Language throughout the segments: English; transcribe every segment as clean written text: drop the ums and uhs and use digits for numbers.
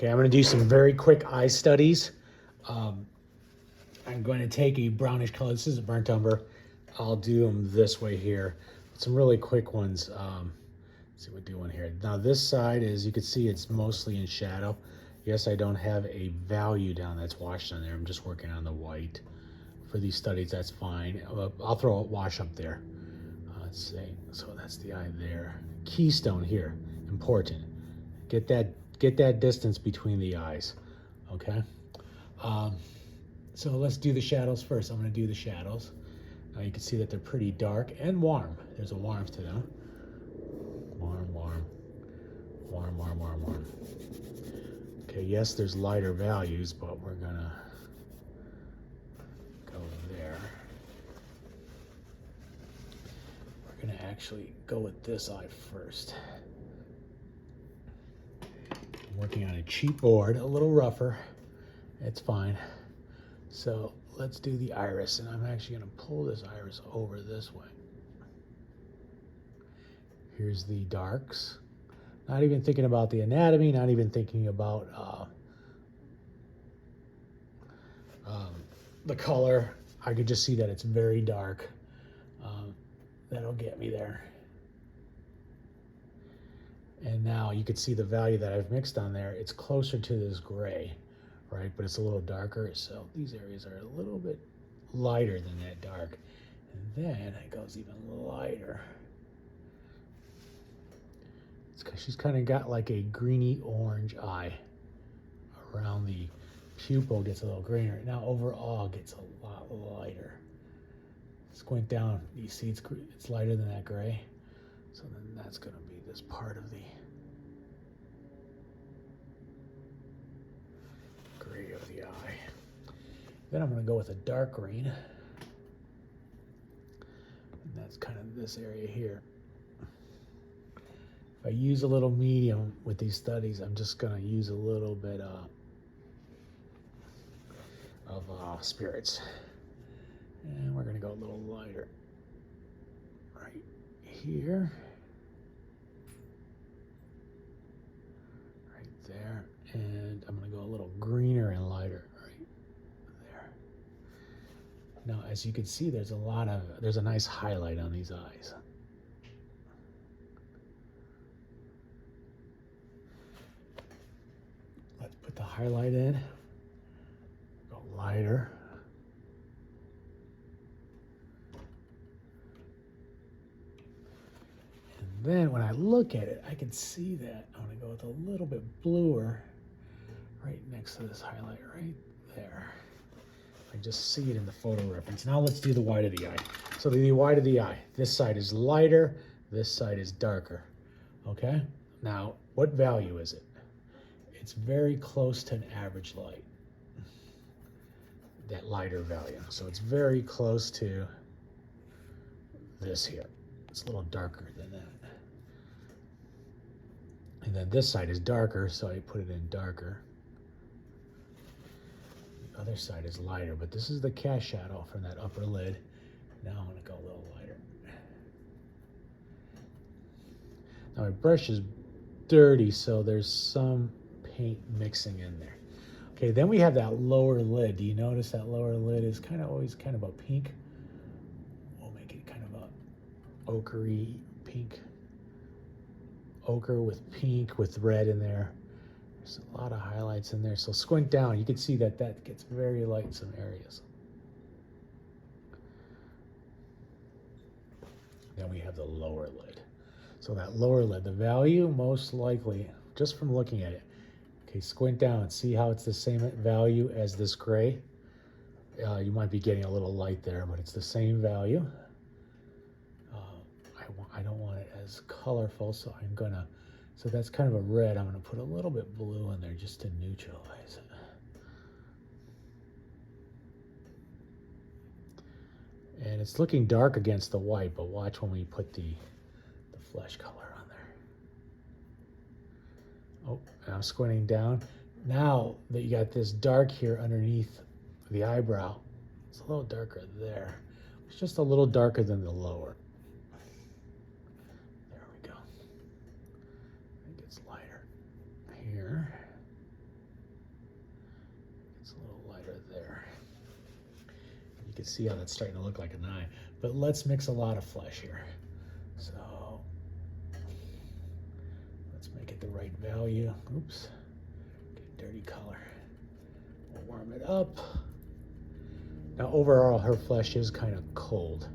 Okay, I'm going to do some very quick eye studies. Um, I'm going to take a brownish color. This is a burnt umber. I'll do them this way here. Some really quick ones. Let's see what we're doing here. Now this side is, you can see it's mostly in shadow. Yes, I don't have a value down that's washed on there. I'm just working on the white. For these studies, that's fine. I'll throw a wash up there. Let's see. So that's the eye there. Keystone here, important. Get that distance between the eyes. Okay. So let's do the shadows first. I'm going to do the shadows. Now you can see that they're pretty dark and warm. There's a warmth to them. Warm, warm, warm, warm, warm, warm. Okay, yes, there's lighter values, but we're gonna go there. We're gonna actually go with this eye first. I'm working on a cheap board, a little rougher. It's fine. So let's do the iris, and I'm actually gonna pull this iris over this way. Here's the darks. Not even thinking about the anatomy, not even thinking about the color. I could just see that it's very dark. That'll get me there. And now you can see the value that I've mixed on there. It's closer to this gray, right? But it's a little darker. So these areas are a little bit lighter than that dark. And then it goes even lighter. It's 'cause she's kind of got like a greeny orange eye. Around the pupil gets a little greener. Now overall gets a lot lighter. Squint down, you see it's lighter than that gray. So then that's going to be this part of the gray of the eye. Then I'm going to go with a dark green. And that's kind of this area here. If I use a little medium with these studies, I'm just going to use a little bit of spirits. And we're going to go a little lighter right here. Right there. And I'm going to go a little greener and lighter right there. Now, as you can see, there's a nice highlight on these eyes. Let's put the highlight in. Go lighter. And then when I look at it, I can see that I'm going to go with a little bit bluer right next to this highlight right there. I just see it in the photo reference. Now let's do the white of the eye. So the white of the eye, this side is lighter, this side is darker. Okay? Now, what value is it? It's very close to an average light, that lighter value. So it's very close to this here. It's a little darker than that. And then this side is darker, so I put it in darker. The other side is lighter, but this is the cast shadow from that upper lid. Now I'm gonna go a little lighter. Now my brush is dirty, so there's some paint mixing in there. Okay, then we have that lower lid. Do you notice that lower lid is always kind of a pink? We'll make it kind of a ochre pink. Ochre with pink with red in there. There's a lot of highlights in there. So squint down, you can see that that gets very light in some areas. Then we have the lower lid. So that lower lid, the value most likely, just from looking at it, okay, squint down and see how it's the same value as this gray. You might be getting a little light there, but it's the same value. I don't want it as colorful, so so that's kind of a red. I'm gonna put a little bit blue in there just to neutralize it. And it's looking dark against the white, but watch when we put the flesh color on there. Oh, and I'm squinting down. Now that you got this dark here underneath the eyebrow, it's a little darker there. It's just a little darker than the lower. There we go. It gets lighter here. It's a little lighter there. You can see how that's starting to look like an eye. But let's mix a lot of flesh here. So let's make it the right value. Oops, get dirty color. We'll warm it up. Now overall, her flesh is kind of cold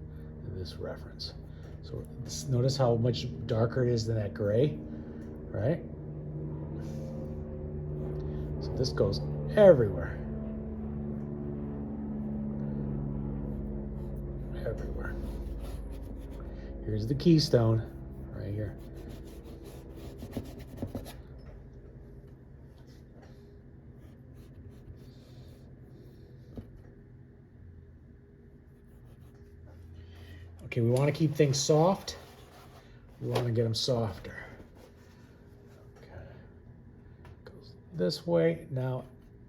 in this reference. So notice how much darker it is than that gray, right? So this goes everywhere. Everywhere. Here's the keystone right here. Okay, we want to keep things soft. We want to get them softer. Okay. Goes this way. Now,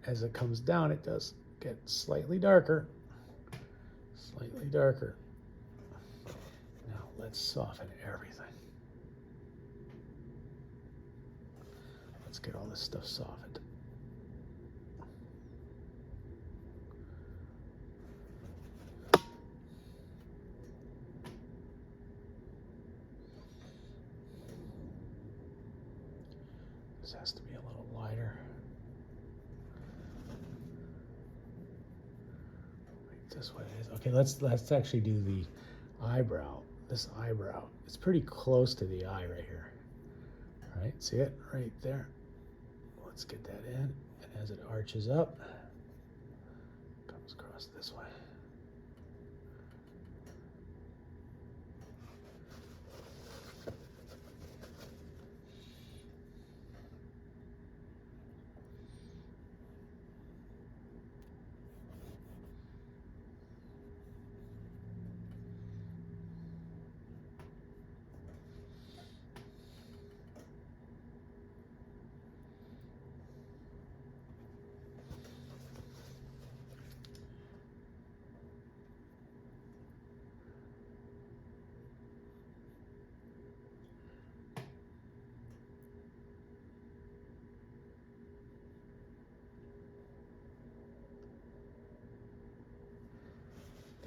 as it comes down, it does get slightly darker. Slightly darker. Now, let's soften everything. Let's get all this stuff softened. This has to be a little lighter. Right, this way it is. Okay, let's actually do the eyebrow. This eyebrow. It's pretty close to the eye right here. All right, see it right there. Let's get that in, and as it arches up, comes across this way.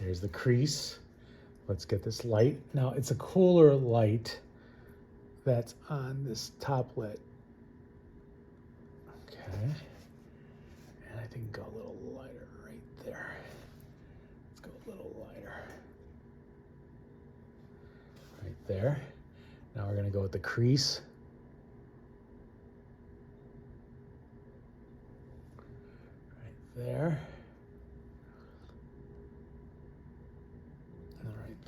There's the crease. Let's get this light. Now it's a cooler light that's on this top lid. Okay. And I think go a little lighter right there. Let's go a little lighter. Right there. Now we're gonna go with the crease. Right there.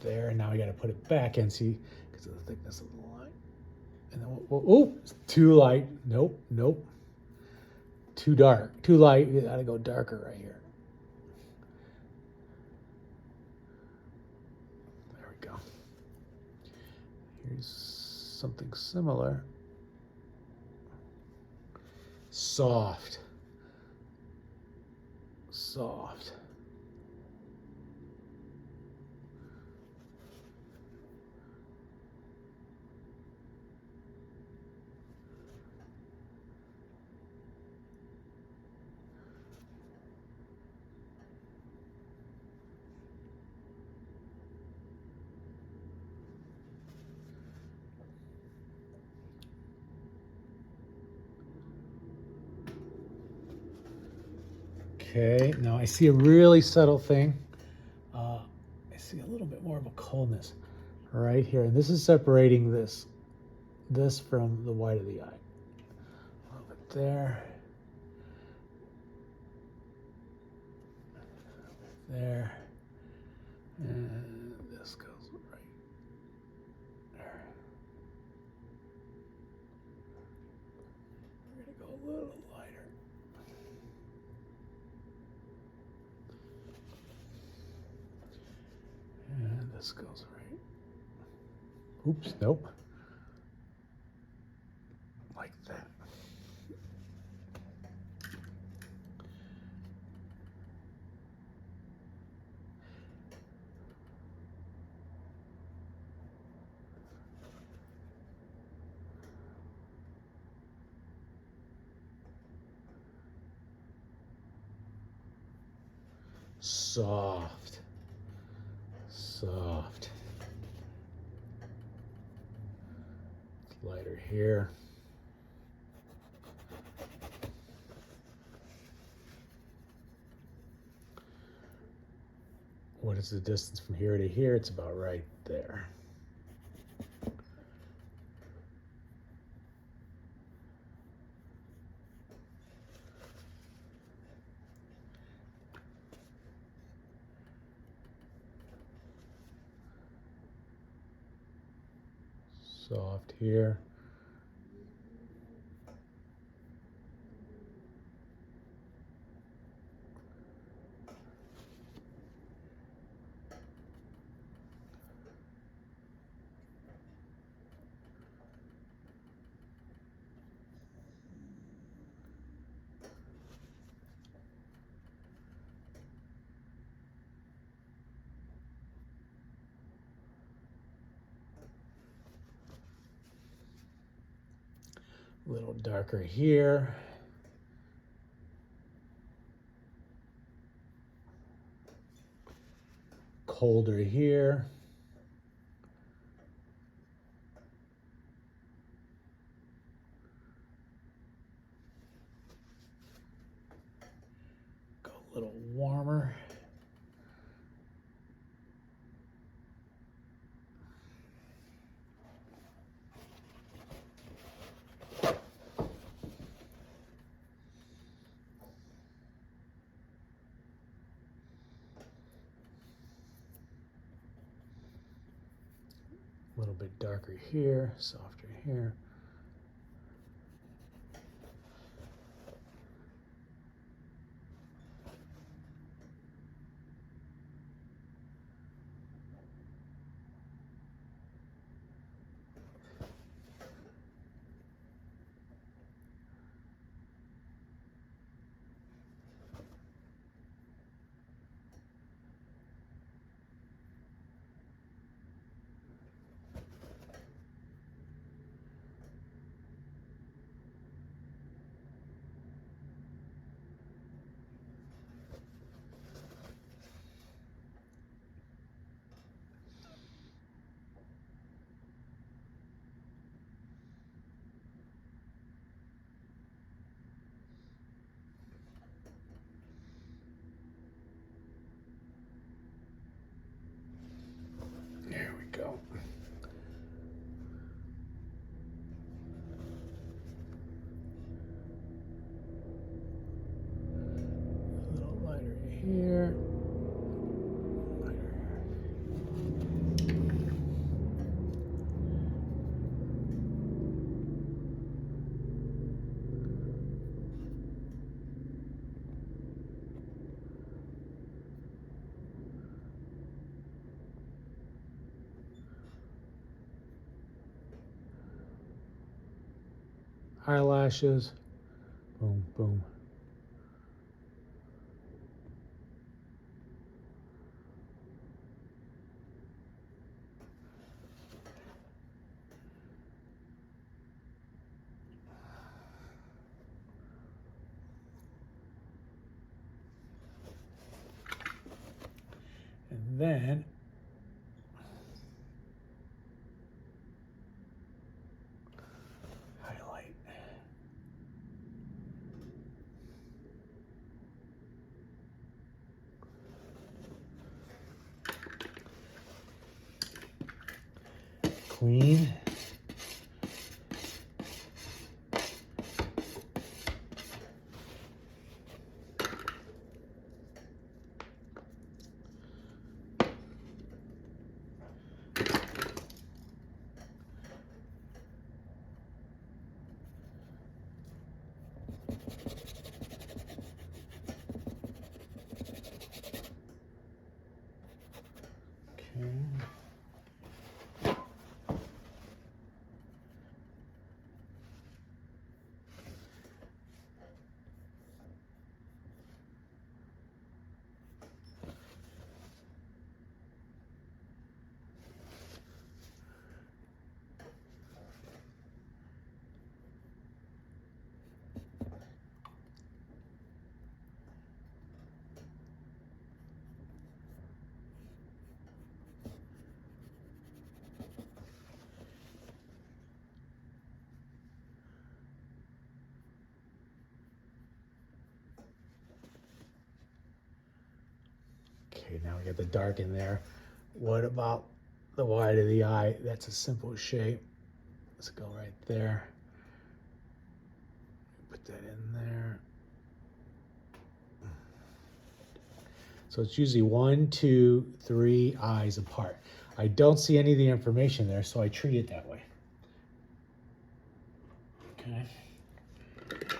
There, and now we got to put it back and see because of the thickness of the line. And then oh, it's too light. Nope, nope. Too dark, too light. You got to go darker right here. There we go. Here's something similar. Soft. Soft. Okay, now I see a really subtle thing. I see a little bit more of a coldness right here. And this is separating this from the white of the eye. A little bit there. There. And this goes right there. We're going to go a little lighter. And this goes right. Oops, nope. Like that. soft. Soft. It's lighter here. What is the distance from here to here? It's about right there. Soft here. A little darker here. Colder here. Go a little warmer. A little bit darker here, softer here. There we go. A little lighter here. Lighter eyelashes. Boom, boom. And then highlight. Clean. Okay. want to get the dark in there. What about the wide of the eye? That's a simple shape. Let's go right there. Put that in there. So it's usually 1, 2, 3 eyes apart. I don't see any of the information there, so I treat it that way. Okay. We're going to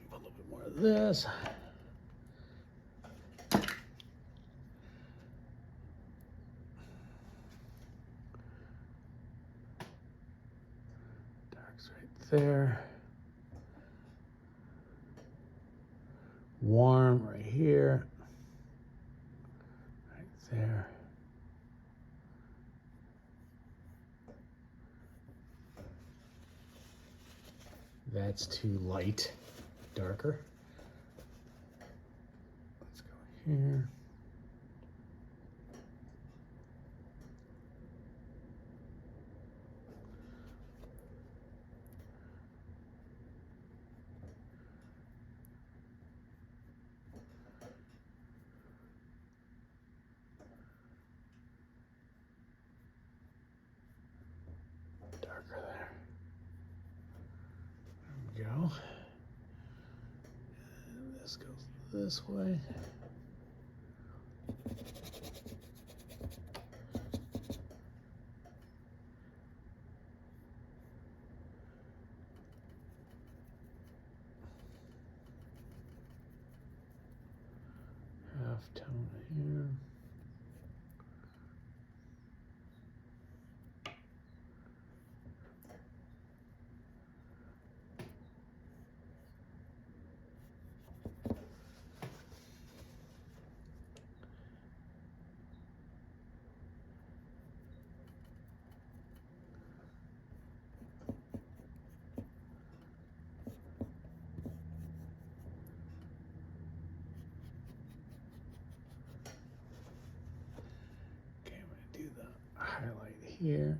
put a little bit more of this. Dark's right there. Warm right here. Right there. That's too light. Darker. Let's go here. Darker there. There we go. And this goes this way. Half tone here. Okay, I'm going to do the highlight here.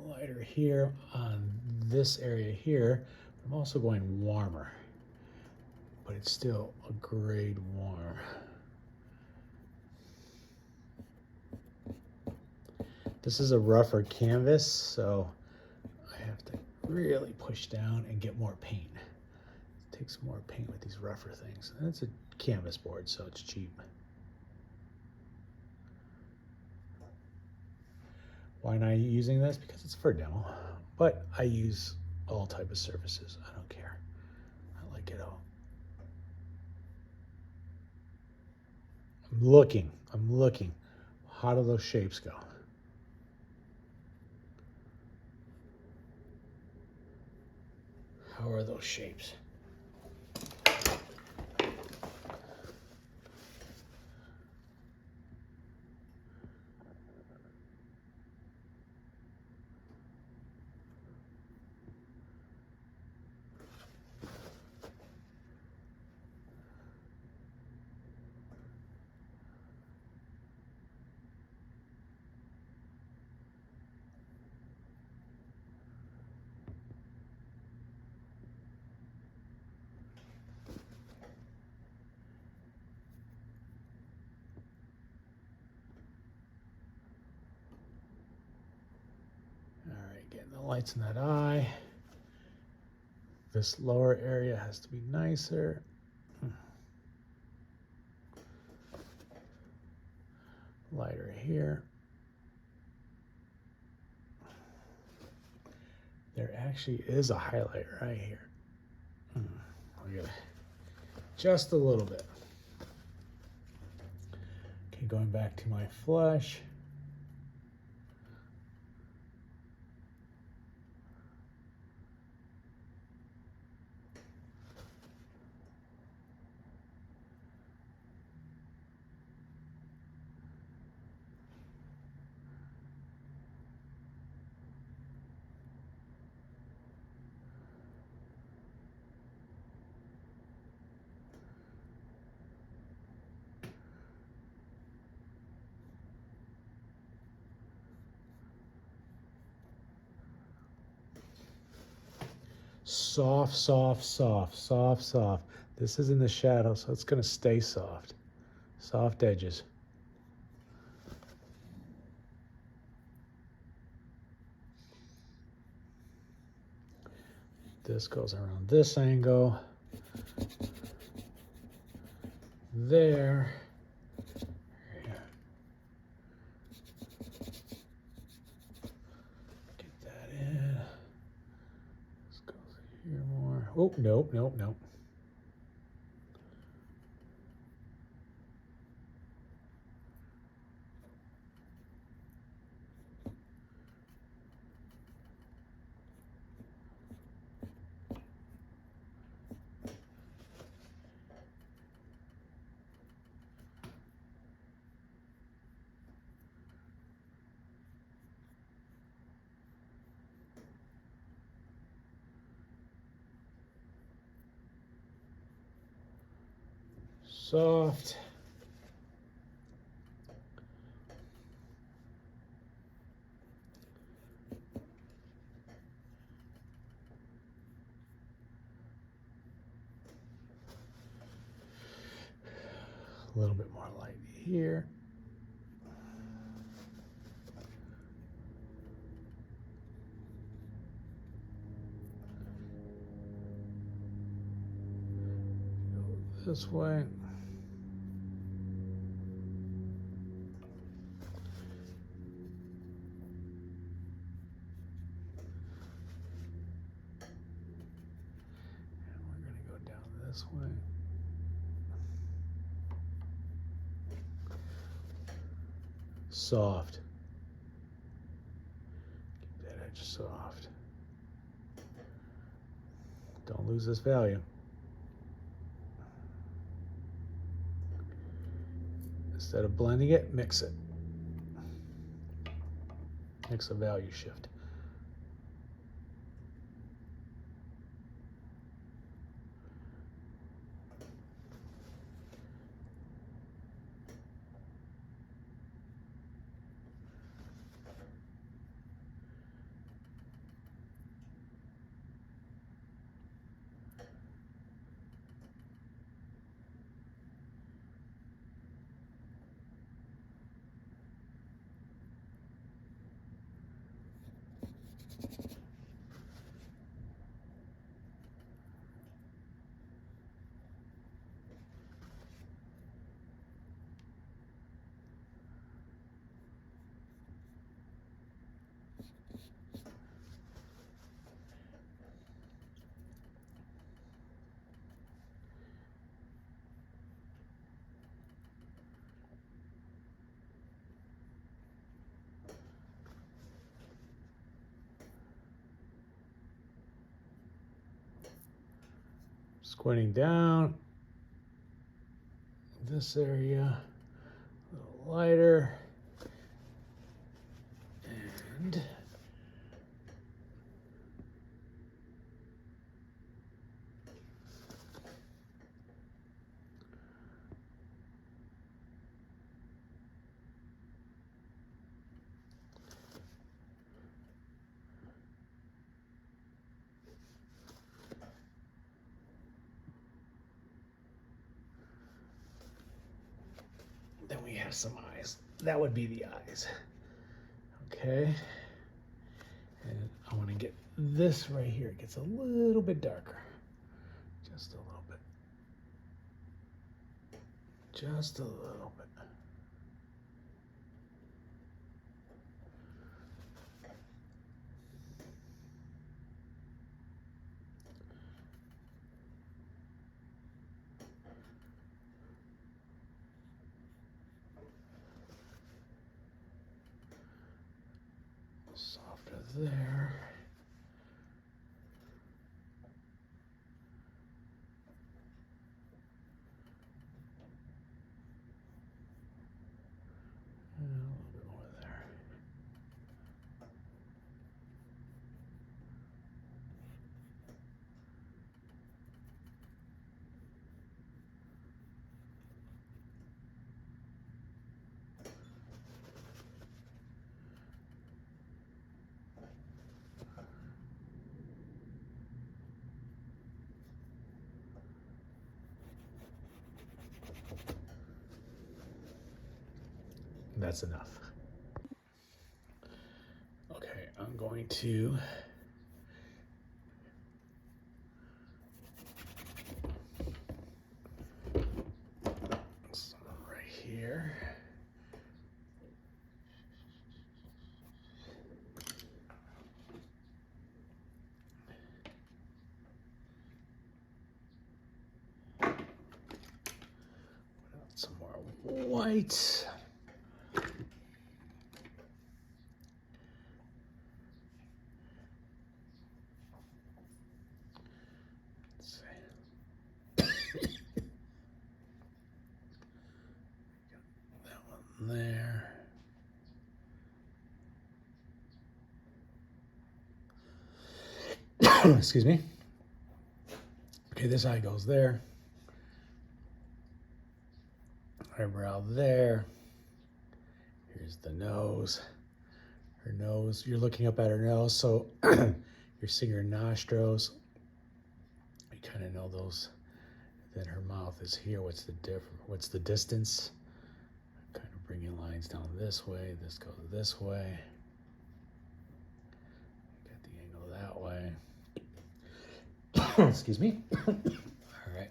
Lighter here on this area here. I'm also going warmer, but it's still a grade warm. This is a rougher canvas, so I have to really push down and get more paint. It takes more paint with these rougher things. And it's a canvas board, so it's cheap. Why am I using this? Because it's for demo, but I use all type of surfaces. I don't care. I like it all. I'm looking. How do those shapes go? How are those shapes? Getting the lights in that eye. This lower area has to be nicer. Lighter here. There actually is a highlight right here. I gotta, just a little bit. Okay, going back to my flush. Soft, soft, soft, soft, soft. This is in the shadow, so it's going to stay soft. Soft edges. This goes around this angle. There. Get that in. This goes here more. Oh, nope, nope, nope. Soft. A little bit more light here. Go this way. This way. Soft. Keep that edge soft. Don't lose this value. Instead of blending it, mix it. Mix a value shift. Squinting down this area, a little lighter, and then we have some eyes. That would be the eyes. Okay. And I want to get this right here. It gets a little bit darker. Just a little bit. Just a little bit. there. And a little bit more there. That's enough. Okay, I'm going to right here. Some more white. Let's see. That one there. Excuse me. Okay, this eye goes there. Eyebrow there. Here's the nose. Her nose, you're looking up at her nose, so you're seeing her nostrils. You kind of know those. Then her mouth is here. What's the distance? Kind of bringing lines down this way. This goes this way. Got the angle that way. Excuse me. All right.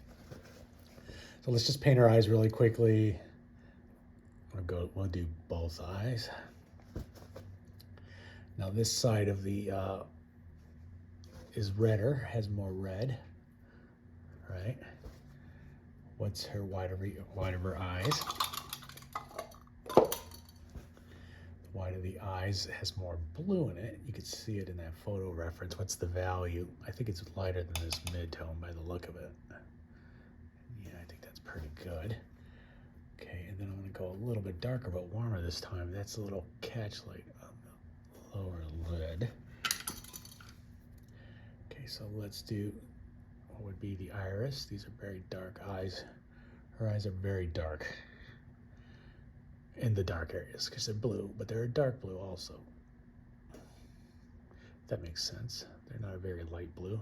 So let's just paint her eyes really quickly. We'll do both eyes. Now this side of the is redder, has more red, right? What's her white of her eyes? The white of the eyes has more blue in it. You can see it in that photo reference. What's the value? I think it's lighter than this mid-tone by the look of it. Yeah, I think that's pretty good. Okay, and then I'm gonna go a little bit darker but warmer this time. That's a little catch light on the lower lid. Okay, so let's do what would be the iris. These are very dark eyes. Her eyes are very dark in the dark areas because they're blue, but they're a dark blue also. That makes sense. They're not a very light blue.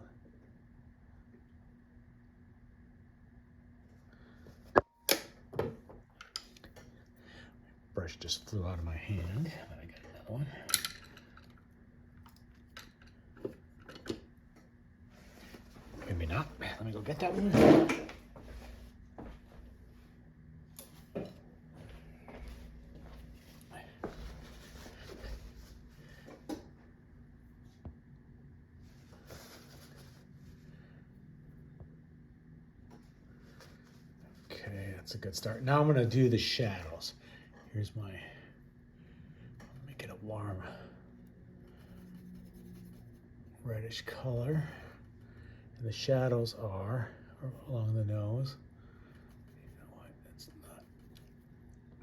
Brush just flew out of my hand, but I got another one. Maybe not. Let me go get that one. Okay, that's a good start. Now I'm gonna do the shadows. Here's my, make it a warm reddish color. And the shadows are along the nose. You know what, that's not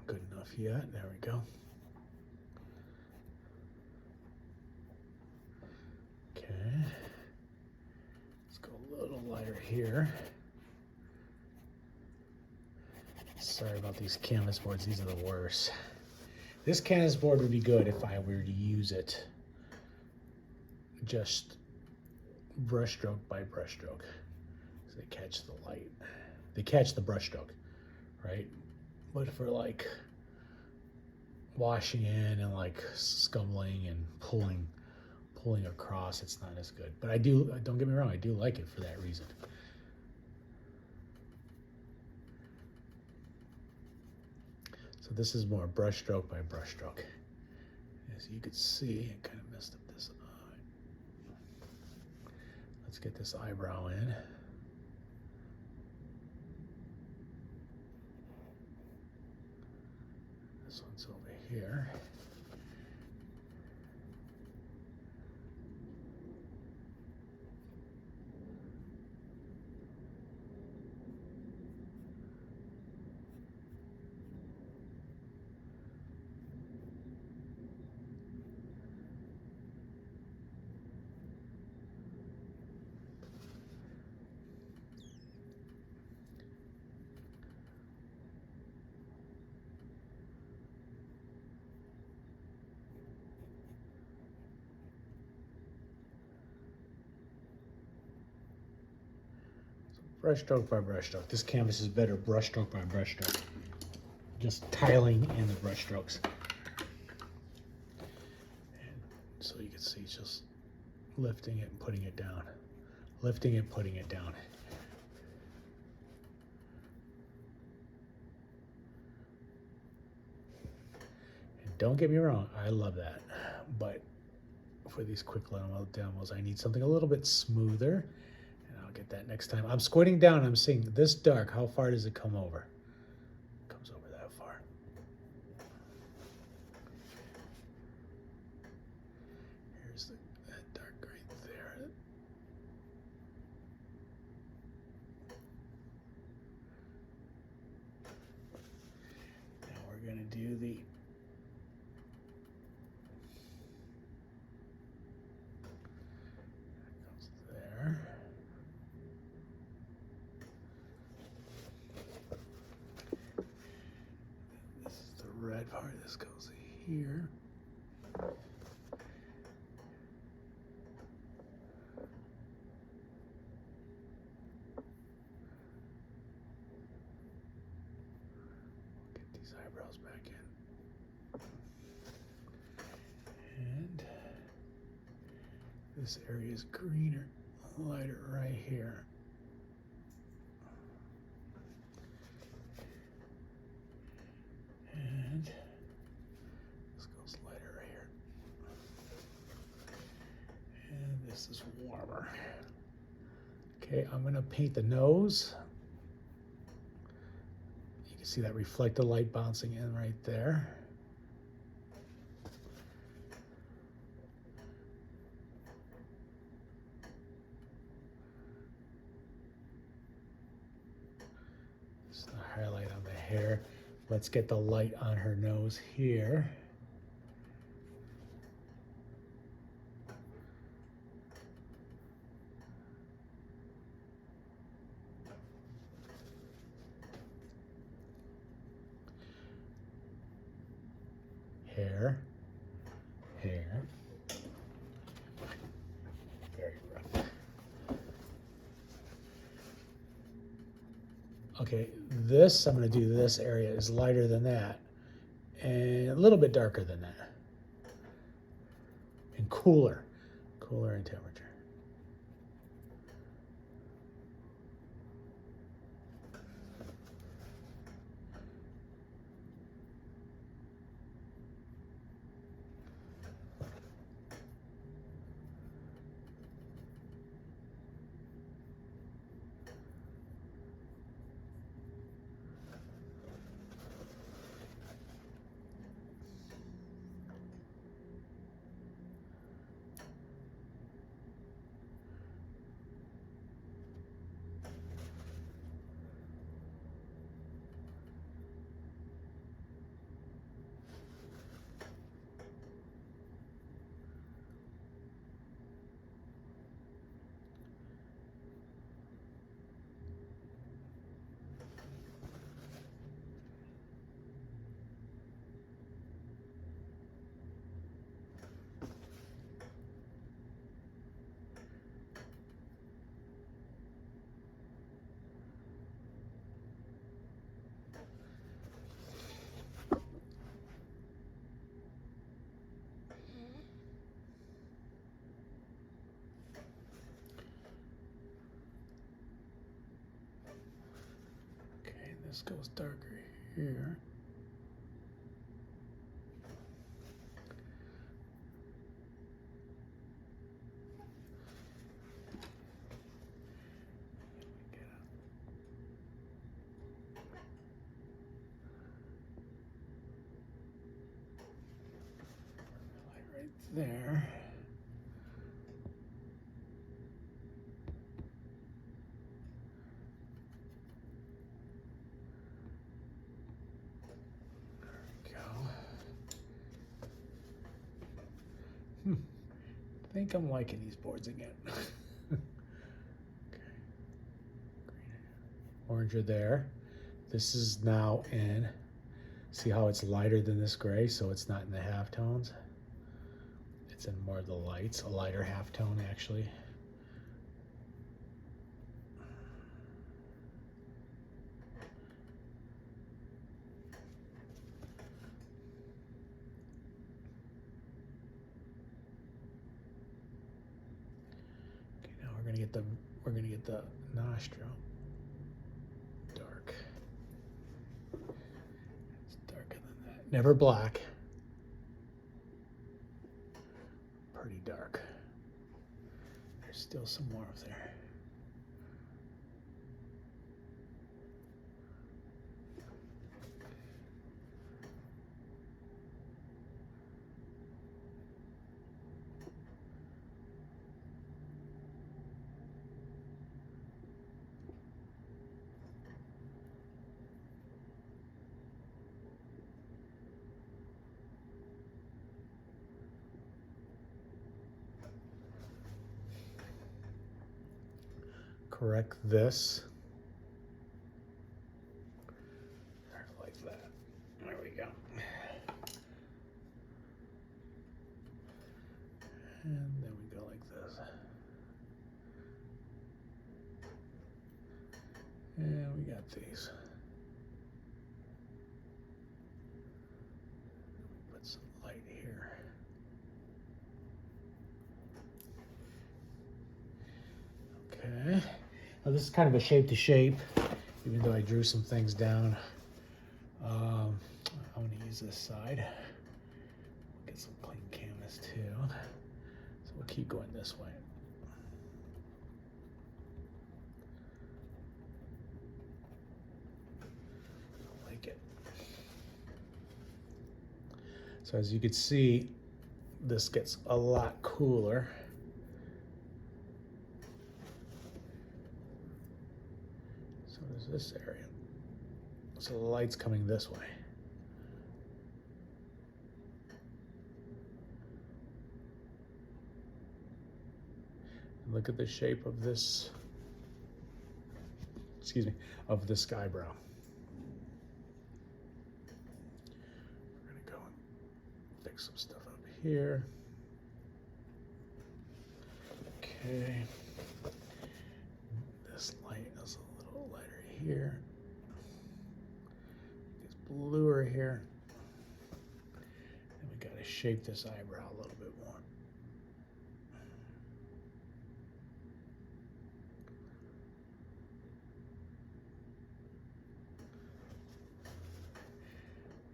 good enough yet. There we go. Okay. Let's go a little lighter here. Sorry about these canvas boards, these are the worst. This canvas board would be good if I were to use it just brush stroke by brush stroke. So they catch the light. They catch the brush stroke, right? But for like washing in and like scumbling and pulling across, it's not as good. But I do, don't get me wrong, I do like it for that reason. So this is more brush stroke by brush stroke. As you can see, I kind of messed up this eye. Let's get this eyebrow in. This one's over here. Brush stroke by brush stroke. This canvas is better brush stroke by brush stroke. Just tiling in the brush strokes. And so you can see just lifting it and putting it down. Lifting it, putting it down. And don't get me wrong, I love that. But for these quick demos, I need something a little bit smoother. And I'll get that next time. I'm squinting down, I'm seeing this dark. How far does it come over? It comes over that far. Here's that dark right there. Now we're gonna do the there. This is the red part. This goes here. Get these eyebrows back in. And this area is greener, lighter right here. And this goes lighter right here. And this is warmer. Okay, I'm gonna paint the nose. You can see that reflected light bouncing in right there. This is the highlight on the hair. Let's get the light on her nose here. Hair, hair. Very rough. Okay, this, I'm going to do this area is lighter than that and a little bit darker than that and cooler in temperature. This goes darker here. Right there. I think I'm liking these boards again. Okay. Oranger there. This is now in, see how it's lighter than this gray, so it's not in the halftones. It's in more of the lights, a lighter halftone actually. gonna get the nostril dark. It's darker than that. Never black. Pretty dark. There's still some more up there. Correct this. Like that. There we go. And then we go like this. And we got these. Put some light here. Okay. Now this is kind of a shape to shape, even though I drew some things down. I'm going to use this side. Get some clean canvas too. So we'll keep going this way. I like it. So as you can see, this gets a lot cooler. So there's this area. So the light's coming this way. And look at the shape of this, excuse me, of this eyebrow. We're gonna go and fix some stuff up here. Okay. This light is a little lighter here. It's bluer here. And we gotta shape this eyebrow a little bit more.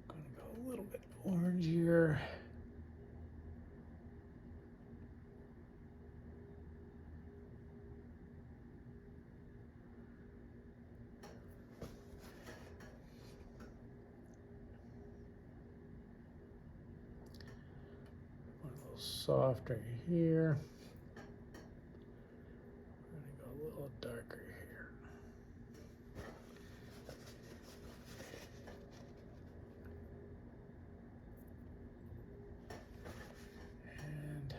Gonna go a little bit orangier. Softer here. We're going to go a little darker here. And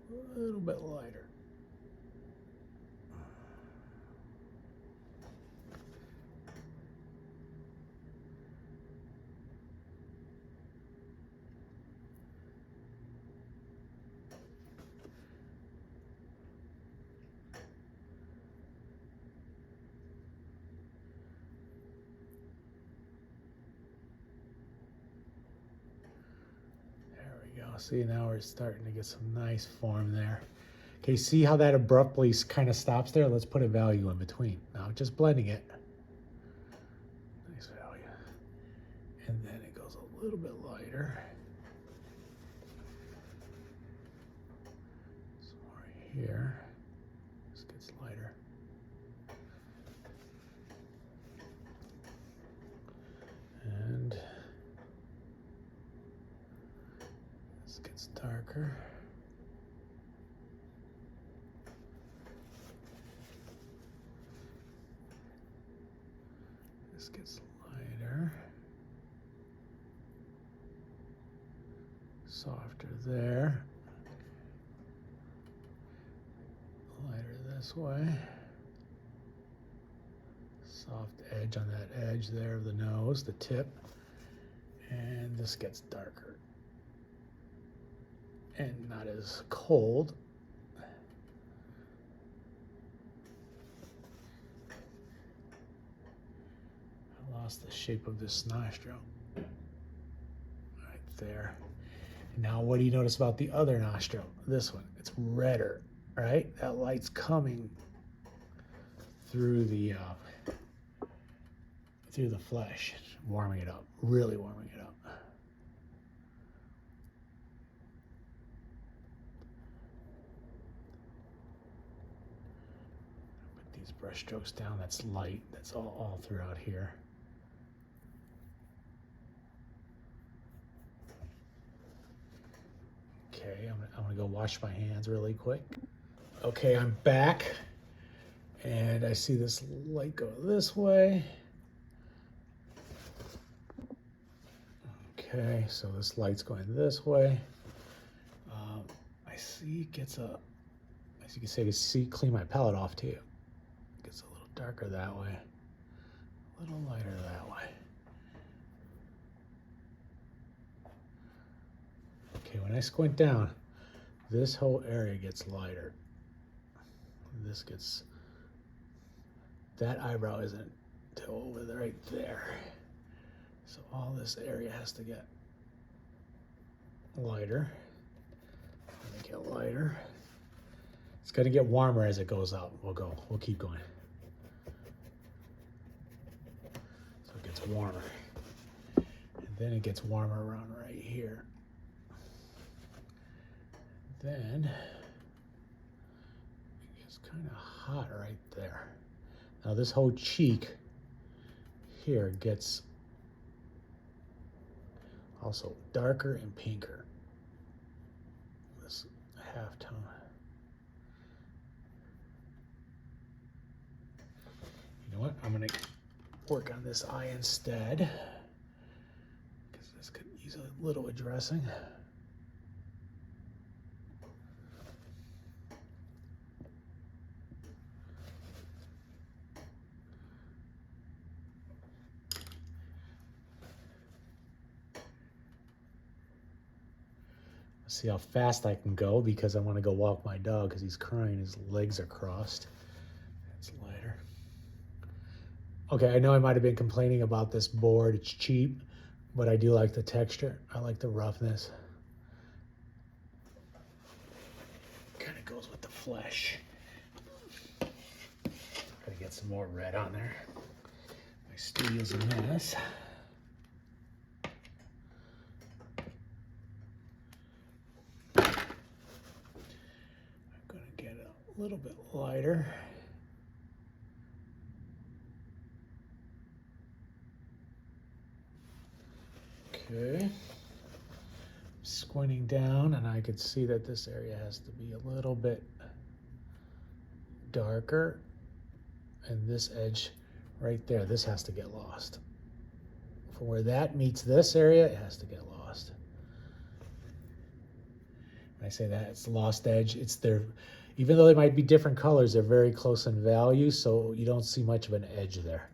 a little bit lighter. See, now we're starting to get some nice form there. Okay, see how that abruptly kind of stops there? Let's put a value in between. Now just blending it. Nice value. And then it goes a little bit lighter. Some more here. This gets lighter. And gets darker. This gets lighter. Softer there. Lighter this way. Soft edge on that edge there of the nose, the tip. And this gets darker. And not as cold. I lost the shape of this nostril. Right there. And now what do you notice about the other nostril? This one, it's redder. right? That light's coming through the flesh, warming it up, really warming it up. Put these brush strokes down. That's light. That's all throughout here. Okay, I'm gonna go wash my hands really quick. Okay, I'm back, and I see this light go this way. Okay, so this light's going this way. I see it gets a, as you can see, clean my palette off too. It gets a little darker that way, a little lighter that way. Okay, when I squint down, this whole area gets lighter. This gets, that eyebrow isn't till over there, right there. So all this area has to get lighter. Make it lighter. It's gonna get warmer as it goes up. We'll keep going. So it gets warmer. And then it gets warmer around right here. Then it gets kind of hot right there. Now this whole cheek here gets also darker and pinker. This half tone. You know what? I'm gonna work on this eye instead, because this could use a little addressing. See how fast I can go, because I want to go walk my dog because he's crying. His legs are crossed. It's lighter. Okay, I know I might have been complaining about this board. It's cheap, but I do like the texture. I like the roughness. Kind of goes with the flesh. Gotta get some more red on there. My studio's a mess. A little bit lighter. Okay. Squinting down, and I could see that this area has to be a little bit darker, and this edge right there, this has to get lost. From where that meets this area, it has to get lost. When I say that, it's the lost edge. It's their, even though they might be different colors, they're very close in value, so you don't see much of an edge there.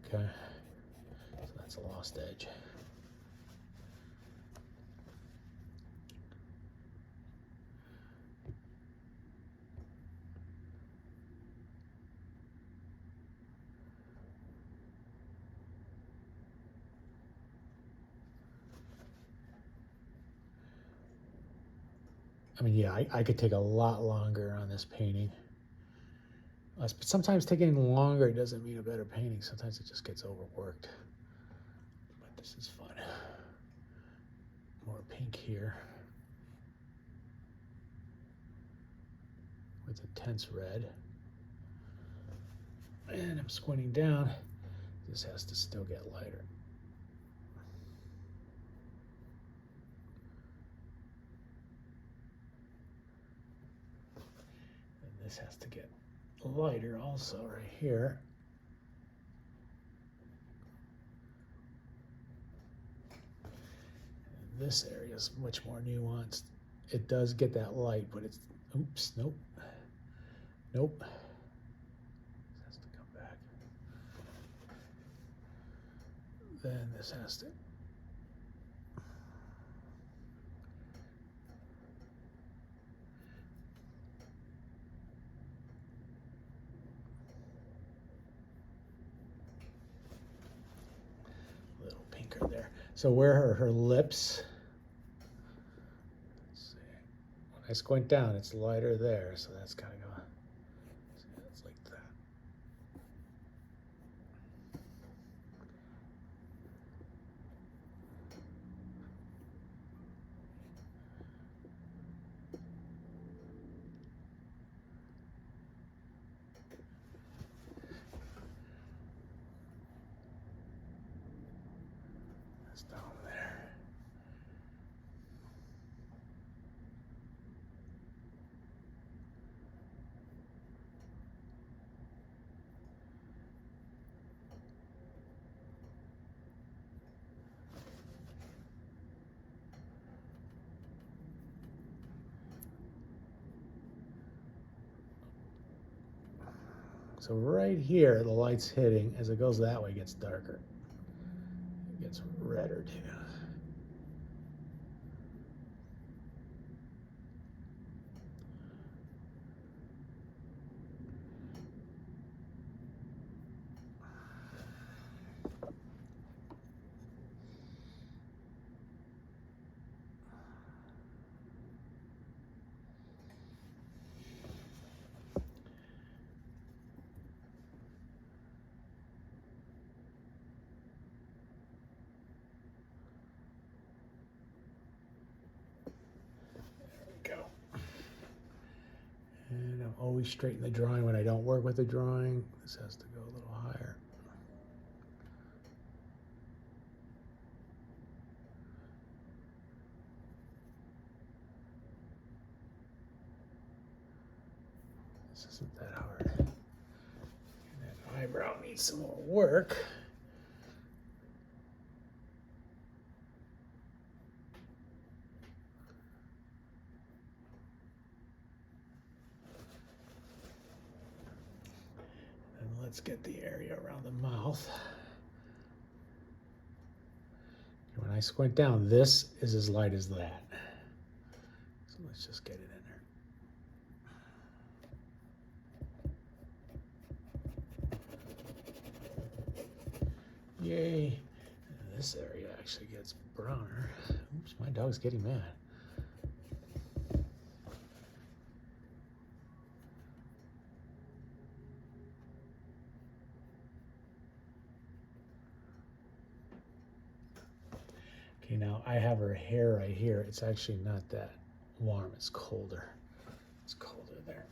Okay, so that's a lost edge. I mean, yeah, I could take a lot longer on this painting. But sometimes taking longer doesn't mean a better painting. Sometimes it just gets overworked. But this is fun. More pink here. With intense red. And I'm squinting down. This has to still get lighter. This has to get lighter also right here. And this area is much more nuanced. It does get that light, but it's, oops, nope. Nope. This has to come back. Then this has to, there. So where are her lips? Let's see. When I squint down, it's lighter there, so that's gotta go. So it's like that. That's down there. So right here, the light's hitting. As it goes that way, it gets darker. It gets redder too. Go. And I'm always straight in the drawing when I don't work with the drawing. This has to go a little higher. This isn't that hard. And that eyebrow needs some more work. Let's get the area around the mouth. When I squint down, this is as light as that. So let's just get it in there. Yay. And this area actually gets browner. Oops, my dog's getting mad. Okay, now I have her hair right here. It's actually not that warm, it's colder. It's colder there.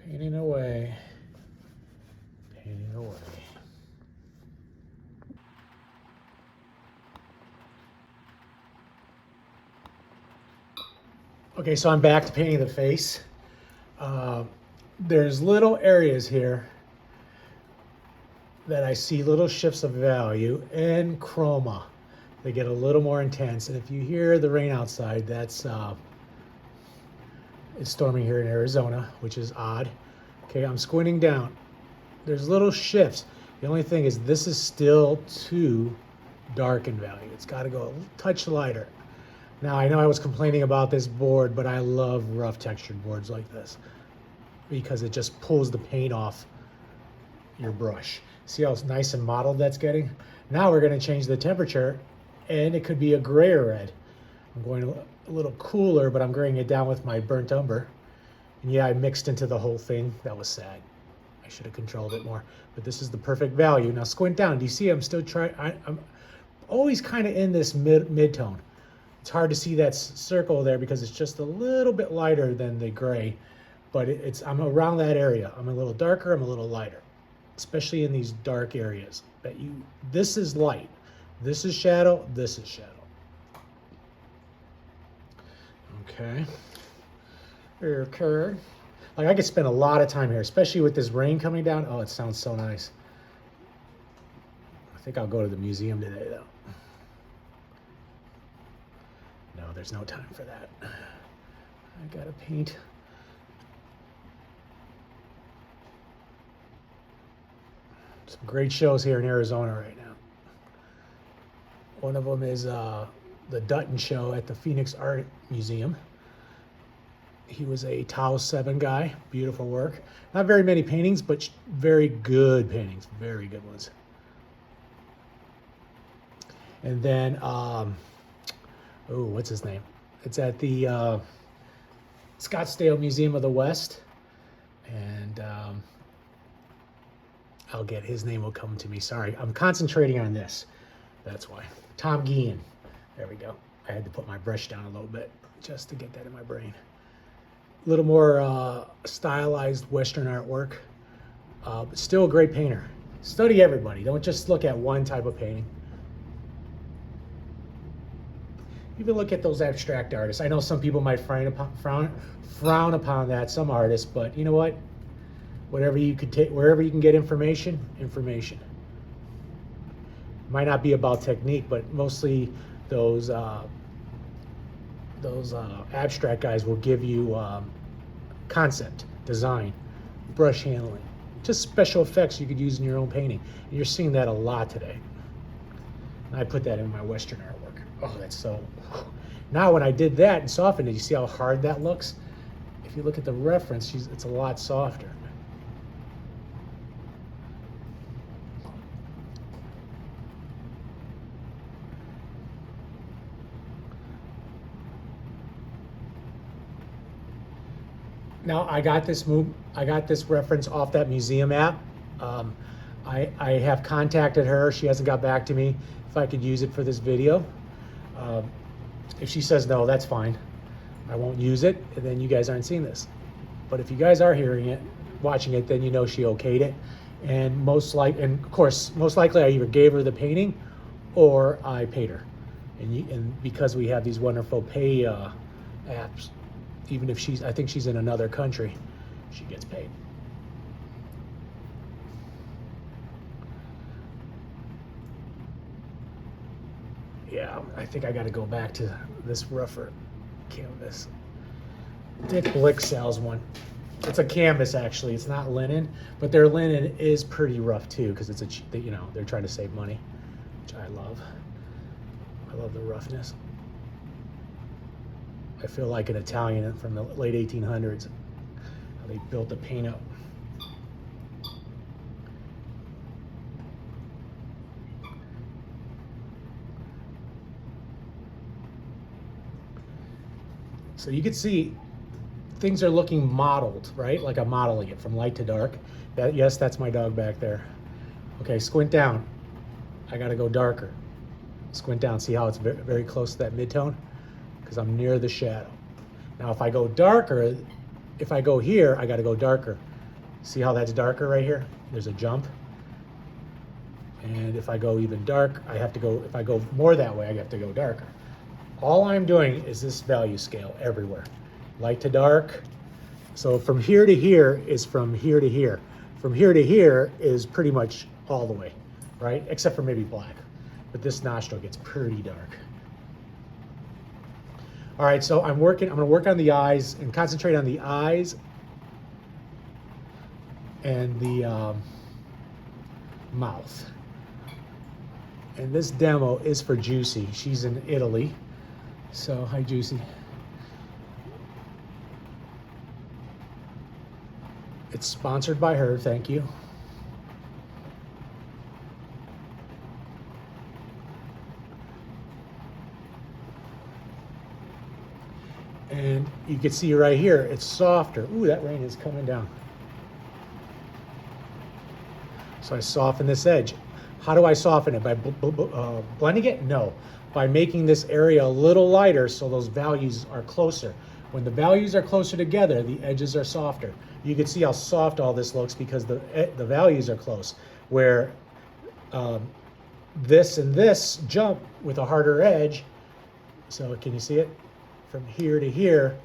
Painting away, painting away. Okay, so I'm back to painting the face. There's little areas here that I see little shifts of value and chroma. They get a little more intense. And if you hear the rain outside, that's it's storming here in Arizona, which is odd. Okay, I'm squinting down. There's little shifts. The only thing is this is still too dark in value. It's got to go a touch lighter. Now, I know I was complaining about this board, but I love rough textured boards like this because it just pulls the paint off your brush. See how nice and mottled that's getting? Now we're going to change the temperature, and it could be a grayer red. I'm going a little cooler, but I'm graying it down with my burnt umber. And yeah, I mixed into the whole thing. That was sad. I should have controlled it more. But this is the perfect value. Now squint down. Do you see I'm still trying? I'm always kind of in this mid-tone. It's hard to see that circle there because it's just a little bit lighter than the gray. But I'm around that area. I'm a little darker, I'm a little lighter. Especially in these dark areas. This is light. This is shadow, this is shadow. Okay. Okay. Like I could spend a lot of time here, especially with this rain coming down. Oh, it sounds so nice. I think I'll go to the museum today though. No, there's no time for that. I gotta paint. Some great shows here in Arizona right now. One of them is the Dutton show at the Phoenix Art Museum. He was a Tau 7 guy, beautiful work. Not very many paintings, but very good paintings, very good ones. And then, what's his name? It's at the Scottsdale Museum of the West. And I'll get, his name will come to me, sorry. I'm concentrating on this, that's why. Tom Guillen, there we go. I had to put my brush down a little bit just to get that in my brain. A little more stylized Western artwork, but still a great painter. Study everybody, don't just look at one type of painting. Even look at those abstract artists. I know some people might frown upon that, some artists, but you know what? Whatever you could take, wherever you can get information. Might not be about technique, but mostly those abstract guys will give you concept, design, brush handling, just special effects you could use in your own painting. And you're seeing that a lot today. And I put that in my Western artwork. Oh, that's so... Now when I did that and softened it, you see how hard that looks? If you look at the reference, it's a lot softer. Now I got this reference off that museum app. I have contacted her. She hasn't got back to me if I could use it for this video. If she says no, that's fine. I won't use it, and then you guys aren't seeing this. But if you guys are hearing it, watching it, then you know she okayed it. And of course, most likely I either gave her the painting or I paid her. And because we have these wonderful pay apps, even if I think she's in another country, she gets paid. Yeah, I think I got to go back to this rougher canvas. Dick Blick sells one. It's a canvas actually. It's not linen, but their linen is pretty rough too because it's they're trying to save money, which I love. I love the roughness. I feel like an Italian from the late 1800s. How they built the paint up. So you can see things are looking mottled, right? Like I'm modeling it from light to dark. Yes, that's my dog back there. Okay, squint down. I gotta go darker. Squint down, see how it's very, very close to that mid-tone? Because I'm near the shadow. Now if I go darker, if I go here, I gotta go darker. See how that's darker right here? There's a jump. And if I go even dark, if I go more that way, I have to go darker. All I'm doing is this value scale everywhere. Light to dark. So from here to here is from here to here. From here to here is pretty much all the way, right? Except for maybe black. But this nostril gets pretty dark. All right, so I'm gonna work on the eyes and concentrate on the eyes and the mouth. And this demo is for Juicy. She's in Italy. So, hi Juicy. It's sponsored by her, thank you. And you can see right here, it's softer. Ooh, that rain is coming down. So I soften this edge. How do I soften it? By blending it? No. By making this area a little lighter so those values are closer. When the values are closer together, the edges are softer. You can see how soft all this looks because the values are close. Where this and this jump with a harder edge, so can you see it? From here to here,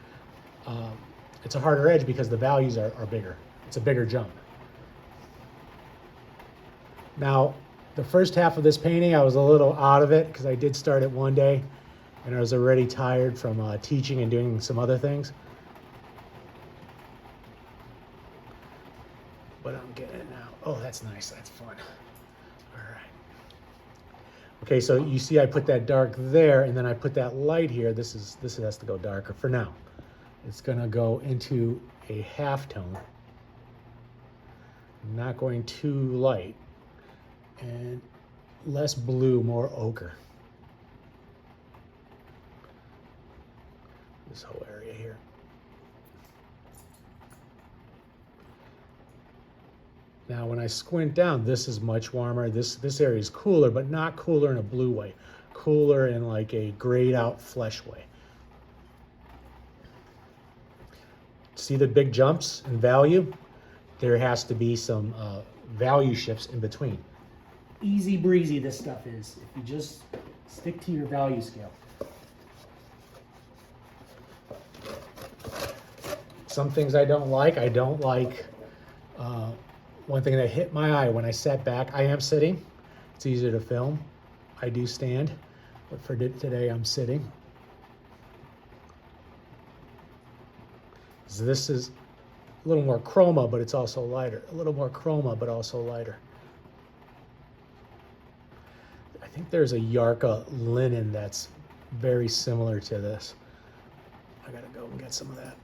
it's a harder edge because the values are bigger. It's a bigger jump. Now, the first half of this painting, I was a little out of it because I did start it one day and I was already tired from teaching and doing some other things. But I'm getting it now. Oh, that's nice. That's fun. All right. Okay, so you see I put that dark there and then I put that light here. This has to go darker for now. It's going to go into a halftone. Not going too light. And less blue, more ochre. This whole area here. Now when I squint down, this is much warmer. This area is cooler, but not cooler in a blue way. Cooler in like a grayed out flesh way. See the big jumps in value? There has to be some value shifts in between. Easy breezy this stuff is, if you just stick to your value scale. Some things I don't like. One thing that hit my eye when I sat back, I am sitting. It's easier to film. I do stand, but for today I'm sitting. So this is a little more chroma, but it's also lighter. A little more chroma, but also lighter. I think there's a Yarka linen that's very similar to this. I gotta go and get some of that.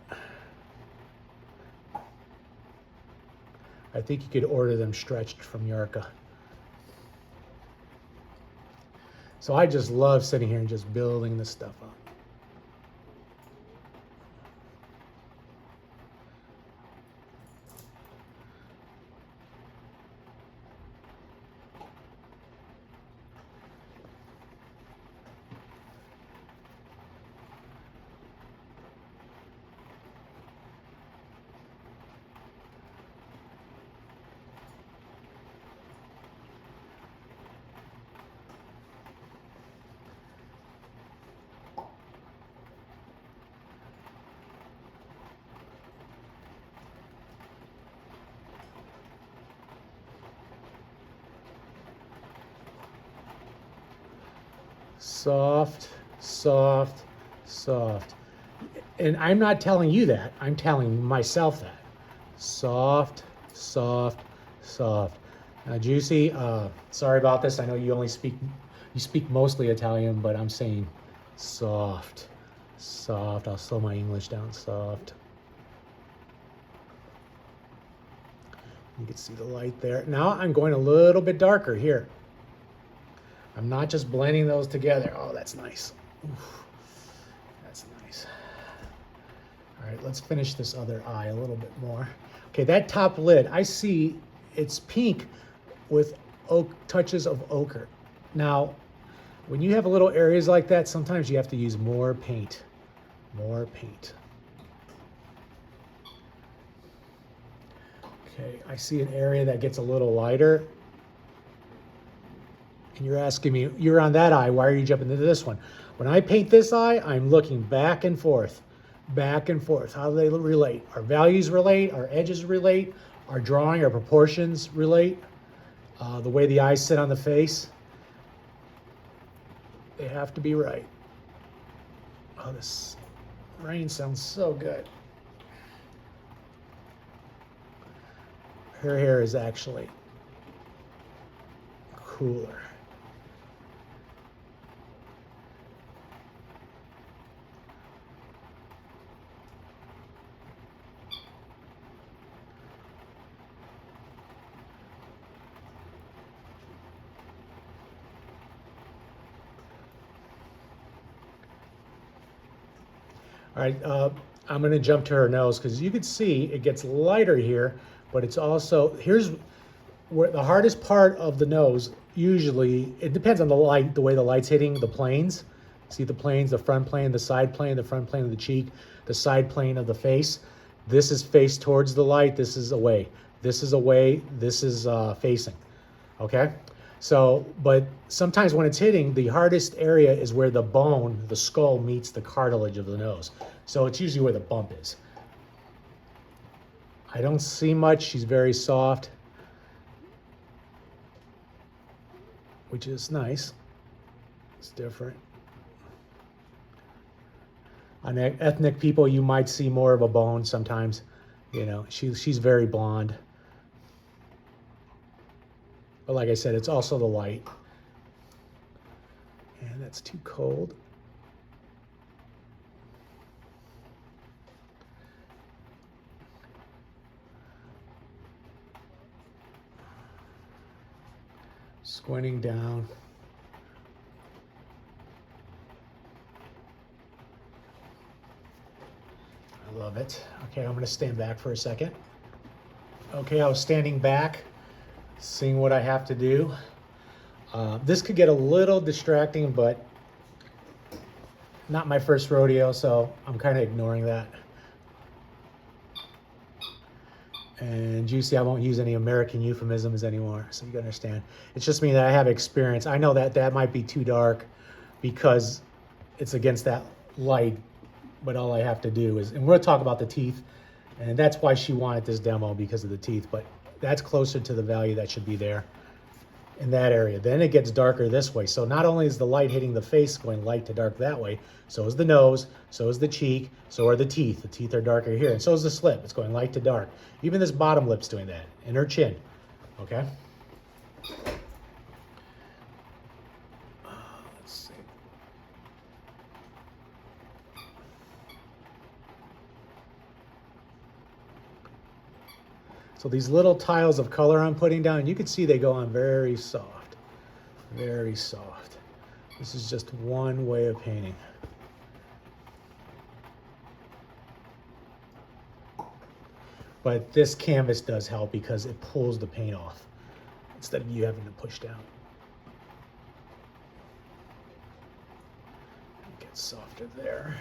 I think you could order them stretched from Yarka. So I just love sitting here and just building this stuff up. Soft, soft, soft. And I'm not telling you that. I'm telling myself that. Soft, soft, soft. Now, Juicy, sorry about this. I know you speak mostly Italian, but I'm saying soft, soft. I'll slow my English down. Soft. You can see the light there. Now I'm going a little bit darker here. I'm not just blending those together. Oh, that's nice. Oof, that's nice. All right, let's finish this other eye a little bit more. Okay, that top lid, I see it's pink with touches of ochre. Now, when you have little areas like that, sometimes you have to use more paint. More paint. Okay, I see an area that gets a little lighter. And you're asking me, you're on that eye, why are you jumping into this one? When I paint this eye, I'm looking back and forth. Back and forth. How do they relate? Our values relate, our edges relate, our drawing, our proportions relate, the way the eyes sit on the face. They have to be right. Oh, this rain sounds so good. Her hair is actually cooler. All right, I'm going to jump to her nose because you can see it gets lighter here, but it's also, here's where the hardest part of the nose, usually, it depends on the light, the way the light's hitting the planes. See the planes, the front plane, the side plane, the front plane of the cheek, the side plane of the face. This is face towards the light, this is away. This is away, this is facing, okay? So, but sometimes when it's hitting, the hardest area is where the bone, the skull meets the cartilage of the nose. So it's usually where the bump is. I don't see much, she's very soft, which is nice. It's different. On ethnic people, you might see more of a bone sometimes. You know, she's very blonde. But like I said, it's also the light. And that's too cold. Squinting down. I love it. Okay, I'm gonna stand back for a second. Okay, I was standing back, seeing what I have to do. This could get a little distracting, but not my first rodeo, so I'm kind of ignoring that. And you see, I won't use any American euphemisms anymore, so you can understand. It's just me that I have experience. I know that that might be too dark because it's against that light, but all I have to do is, and we'll talk about the teeth, and that's why she wanted this demo, because of the teeth, but that's closer to the value that should be there in that area. Then it gets darker this way. So not only is the light hitting the face going light to dark that way, so is the nose, so is the cheek, so are the teeth. The teeth are darker here, and so is the slip. It's going light to dark. Even this bottom lip's doing that, and her chin, okay? Let's see. So these little tiles of color I'm putting down, you can see they go on very soft, very soft. This is just one way of painting. But this canvas does help because it pulls the paint off instead of you having to push down. It gets softer there.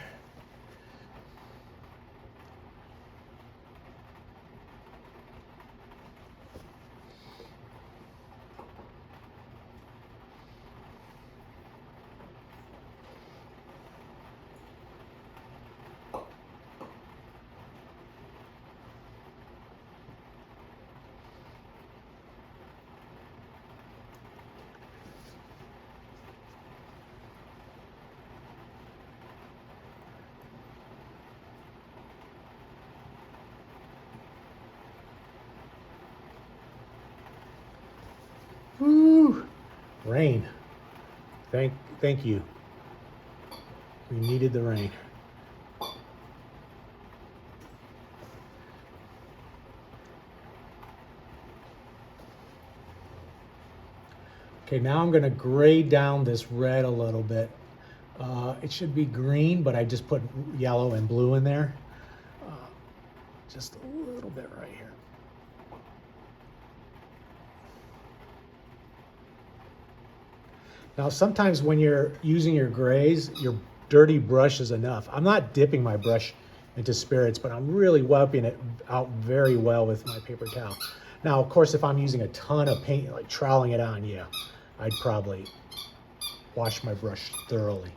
Woo! Rain. Thank you. We needed the rain. Okay, now I'm gonna grade down this red a little bit. It should be green, but I just put yellow and blue in there. Just a little bit right here. Now, sometimes when you're using your grays, your dirty brush is enough. I'm not dipping my brush into spirits, but I'm really wiping it out very well with my paper towel. Now, of course, if I'm using a ton of paint, like troweling it on, yeah, I'd probably wash my brush thoroughly.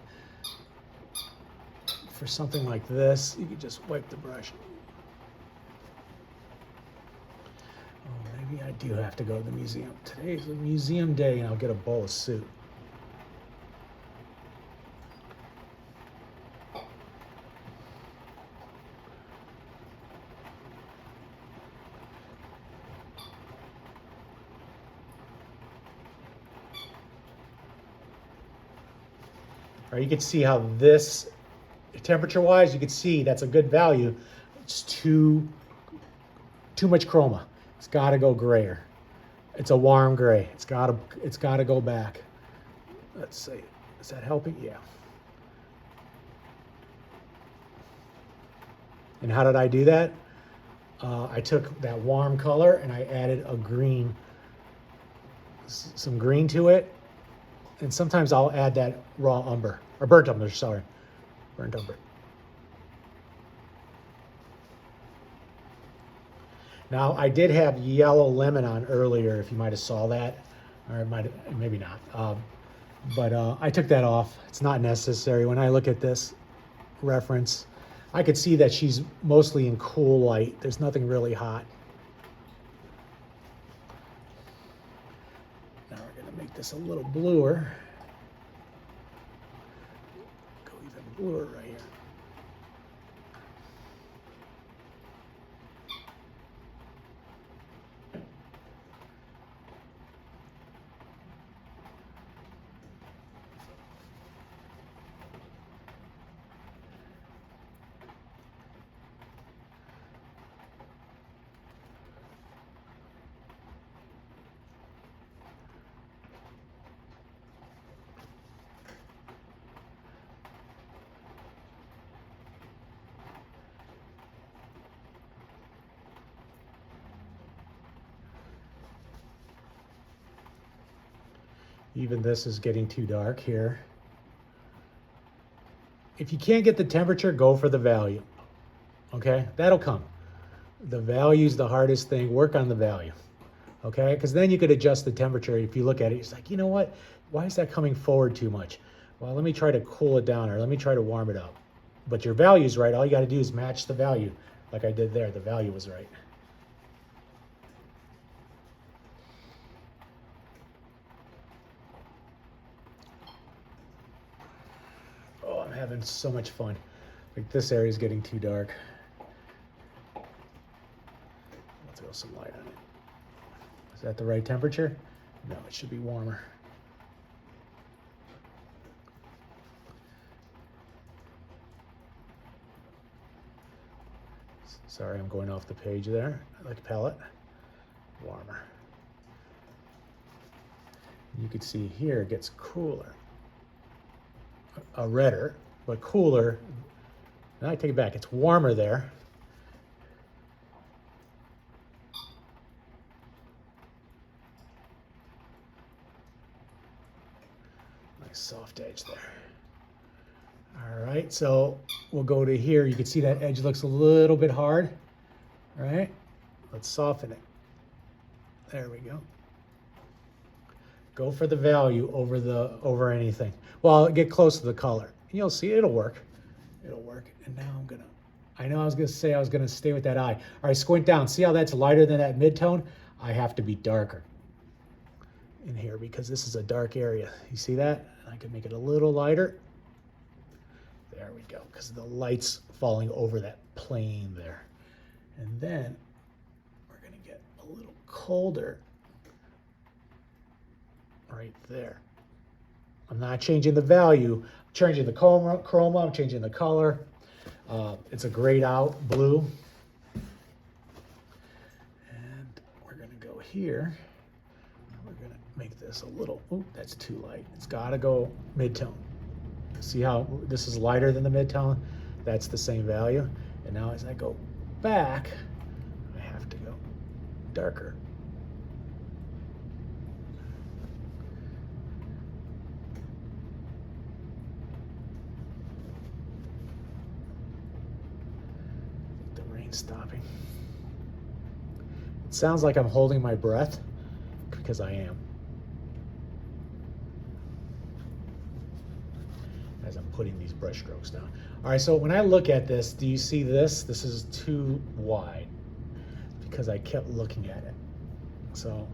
For something like this, you could just wipe the brush. Oh, maybe I do have to go to the museum. Today's a museum day, and I'll get a bowl of soup. All right, you can see how this, temperature-wise, you can see that's a good value. It's too much chroma. It's got to go grayer. It's a warm gray. It's got to go back. Let's see. Is that helping? Yeah. And how did I do that? I took that warm color and I added a green, some green to it. And sometimes I'll add that raw umber, or burnt umber, sorry. Burnt umber. Now, I did have yellow lemon on earlier, if you might have saw that, or it might have, maybe not. But I took that off. It's not necessary. When I look at this reference, I could see that she's mostly in cool light. There's nothing really hot. Now we're gonna make this a little bluer. Go even bluer right here. Even this is getting too dark here. If you can't get the temperature, go for the value. Okay, that'll come. The value's the hardest thing. Work on the value. Okay, because then you could adjust the temperature. If you look at it, it's like, you know what? Why is that coming forward too much? Well, let me try to cool it down, or let me try to warm it up. But your value's right. All you got to do is match the value, like I did there. The value was right. Oh, I'm having so much fun. Like, this area is getting too dark. Let's throw some light on it. Is that the right temperature? No, it should be warmer. Sorry, I'm going off the page there. I like palette. Warmer. You can see here it gets cooler. A redder, but cooler. Now I take it back. It's warmer there. Nice soft edge there. All right, so we'll go to here. You can see that edge looks a little bit hard. All right, let's soften it. There we go. Go for the value over anything. Well, get close to the color. You'll see it'll work. It'll work. And now I know I was gonna say I was gonna stay with that eye. All right, squint down. See how that's lighter than that mid-tone? I have to be darker in here because this is a dark area. You see that? I can make it a little lighter. There we go, because the light's falling over that plane there. And then we're gonna get a little colder right there. I'm not changing the value, I'm changing the chroma, I'm changing the color. It's a grayed out blue. And we're gonna go here. We're gonna make this a little, ooh, that's too light. It's gotta go mid-tone. See how this is lighter than the mid-tone? That's the same value. And now as I go back, I have to go darker. The rain's stopping. It sounds like I'm holding my breath because I am. As I'm putting these brush strokes down. All right, so when I look at this, do you see this? This is too wide because I kept looking at it. So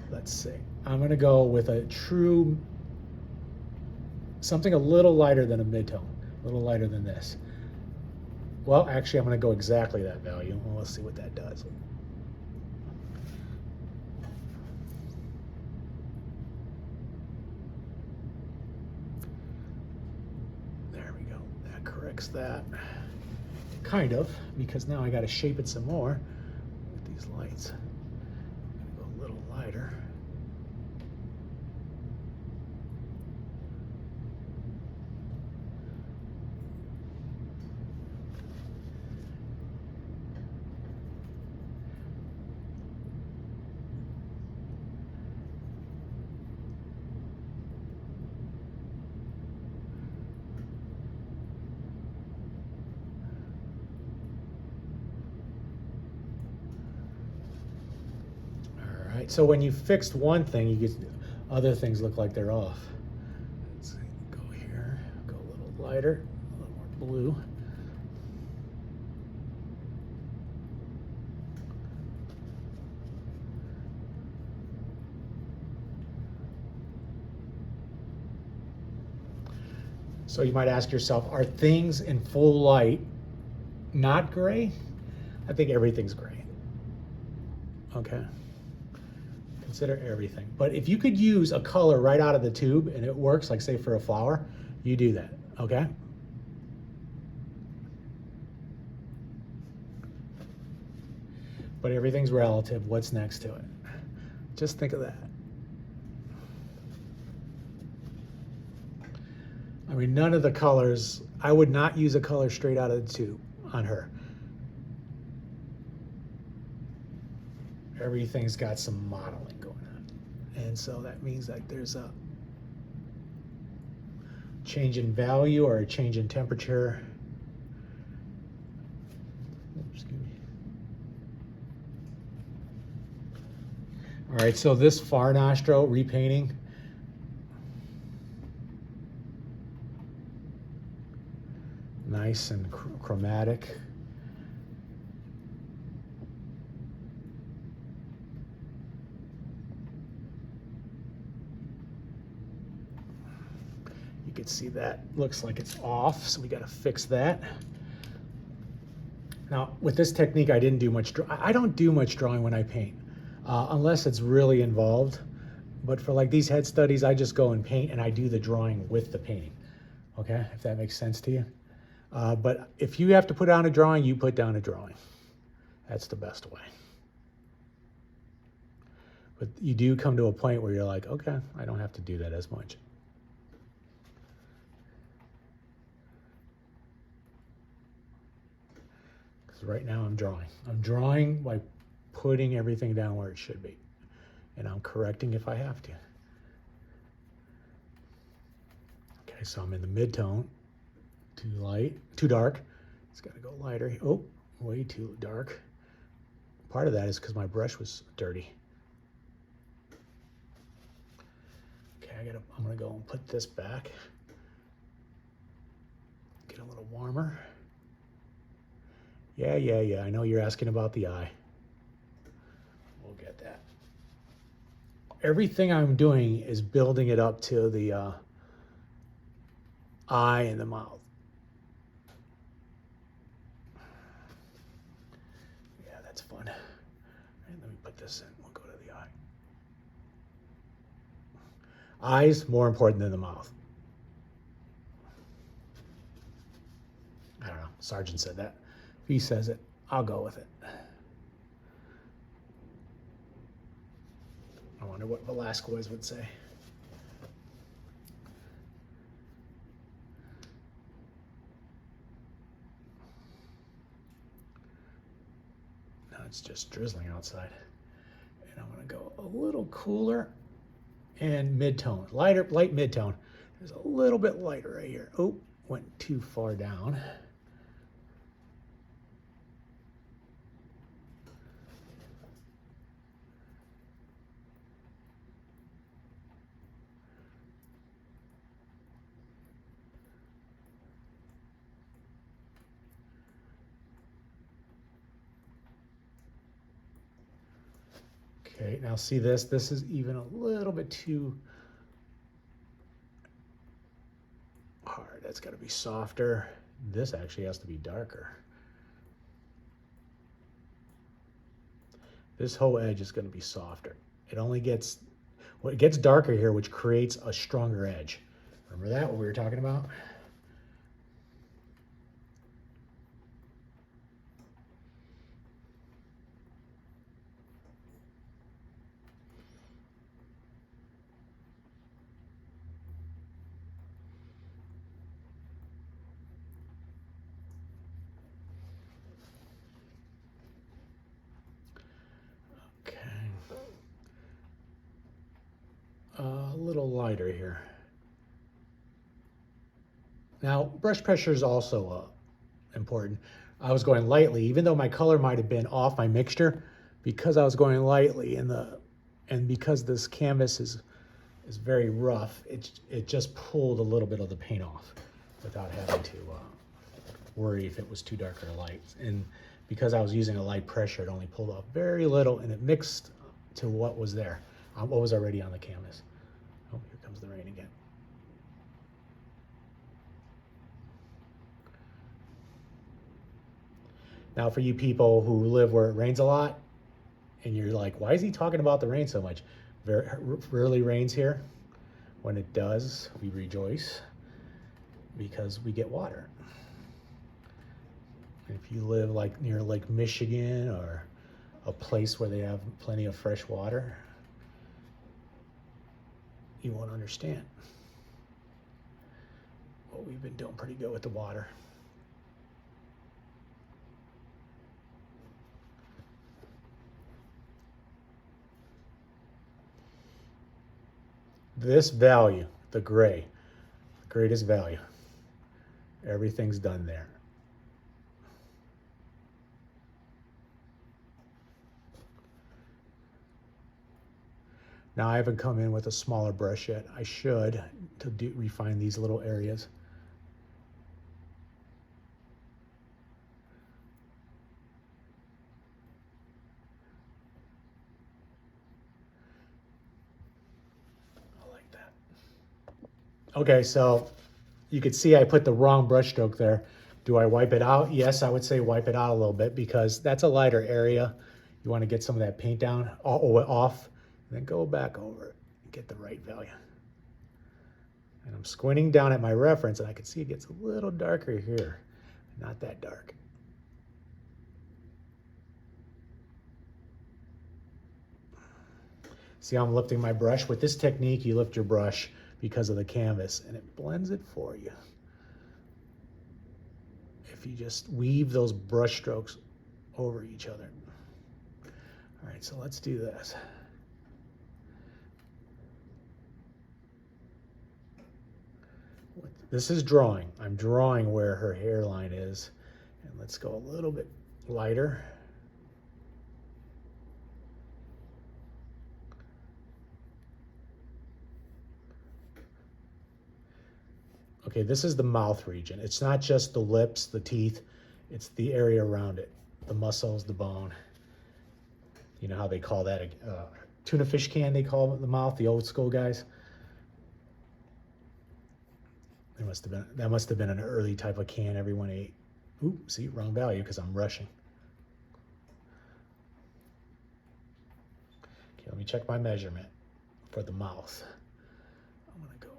let's see. I'm gonna go with a true, something a little lighter than a mid-tone, a little lighter than this. Well, actually, I'm gonna go exactly that value. Well, let's see what that does. Corrects that, kind of, because now I got to shape it some more with these lights. Go a little lighter. right, so when you fixed one thing, you get other things look like they're off. Let's go here, go a little lighter, a little more blue. So you might ask yourself, are things in full light not gray? I think everything's gray. Okay. Consider everything. But if you could use a color right out of the tube and it works, like say for a flower, you do that, okay? But everything's relative. What's next to it? Just think of that. I mean, none of the colors, I would not use a color straight out of the tube on her. Everything's got some modeling going on. And so that means like there's a change in value or a change in temperature. Excuse me. All right, so this far nostril repainting, nice and chromatic. You can see that looks like it's off, so we got to fix that. Now, with this technique, I didn't do much. I don't do much drawing when I paint, unless it's really involved. But for like these head studies, I just go and paint, and I do the drawing with the painting. Okay, if that makes sense to you. But if you have to put down a drawing, you put down a drawing. That's the best way. But you do come to a point where you're like, okay, I don't have to do that as much. Because right now I'm drawing. I'm drawing by putting everything down where it should be. And I'm correcting if I have to. Okay, so I'm in the mid-tone. Too light, too dark. It's got to go lighter. Oh, way too dark. Part of that is because my brush was dirty. Okay, I'm gonna go and put this back. Get a little warmer. Yeah. I know you're asking about the eye. We'll get that. Everything I'm doing is building it up to the eye and the mouth. Fun. And let me put this in. We'll go to the eye. Eyes more important than the mouth. I don't know. Sargent said that. If he says it, I'll go with it. I wonder what Velasquez would say. It's just drizzling outside. And I'm gonna go a little cooler and mid-tone, light mid-tone. There's a little bit lighter right here. Oh, went too far down. Okay, now see this? This is even a little bit too hard. That's got to be softer. This actually has to be darker. This whole edge is going to be softer. It only gets, well, it gets darker here, which creates a stronger edge. Remember that, what we were talking about? A little lighter here. Now, brush pressure is also important. I was going lightly, even though my color might have been off my mixture, because I was going lightly And because this canvas is very rough, it just pulled a little bit of the paint off without having to worry if it was too dark or light. And because I was using a light pressure, it only pulled off very little, and it mixed to what was there, what was already on the canvas. Oh, here comes the rain again. Now for you people who live where it rains a lot, and you're like, why is he talking about the rain so much? Very rarely rains here. When it does, we rejoice because we get water. If you live like near Lake Michigan or a place where they have plenty of fresh water, you won't understand. Well, we've been doing pretty good with the water. This value, the greatest value, everything's done there. Now I haven't come in with a smaller brush yet. I should to refine these little areas. I like that. Okay, so you can see I put the wrong brush stroke there. Do I wipe it out? Yes, I would say wipe it out a little bit because that's a lighter area. You want to get some of that paint down off. And then go back over it and get the right value. And I'm squinting down at my reference, and I can see it gets a little darker here. Not that dark. See how I'm lifting my brush? With this technique, you lift your brush because of the canvas, and it blends it for you. If you just weave those brush strokes over each other. All right, so let's do this. This is drawing. I'm drawing where her hairline is. And let's go a little bit lighter. Okay, this is the mouth region. It's not just the lips, the teeth, it's the area around it. The muscles, the bone. You know how they call that a tuna fish can, they call it the mouth, the old school guys. That must have been an early type of can everyone ate. Ooh, see, wrong value because I'm rushing. Okay, let me check my measurement for the mouth. I'm gonna go,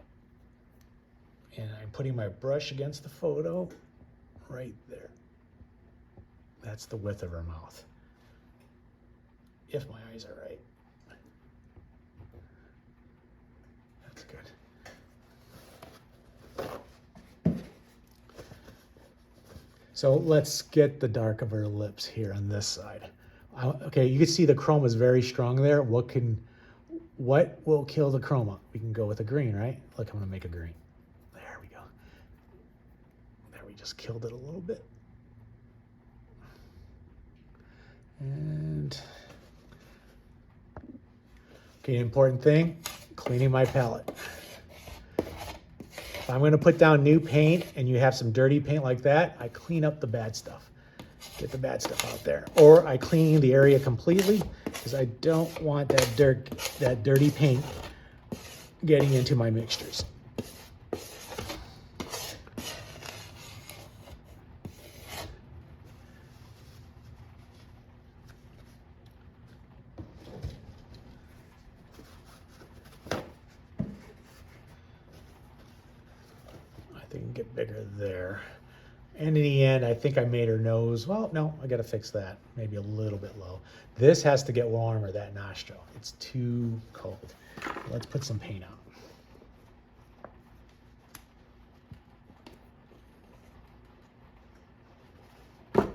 and I'm putting my brush against the photo right there. That's the width of her mouth. If my eyes are right. That's good. So let's get the dark of her lips here on this side. Okay, you can see the chroma is very strong there. What will kill the chroma? We can go with a green, right? Look, I'm gonna make a green. There we go. There, we just killed it a little bit. And okay, important thing, cleaning my palette. If I'm gonna put down new paint and you have some dirty paint like that, I clean up the bad stuff. Get the bad stuff out there. Or I clean the area completely because I don't want that dirty paint getting into my mixtures. I think get bigger there. And in the end, I think I made her nose, well, no, I gotta fix that. Maybe a little bit low. This has to get warmer, that nostril. It's too cold. Let's put some paint on.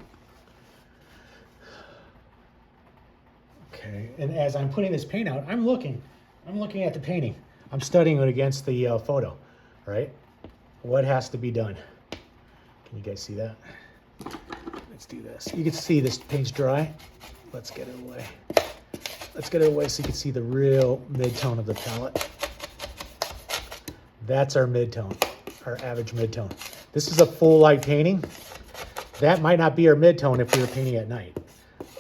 Okay, and as I'm putting this paint out, I'm looking at the painting. I'm studying it against the photo, right? What has to be done? Can you guys see that? Let's do this. You can see this paint's dry. Let's get it away. let's get it away so you can see the real mid-tone of the palette. That's our mid-tone, our average mid-tone. This is a full light painting. That might not be our mid-tone if we were painting at night,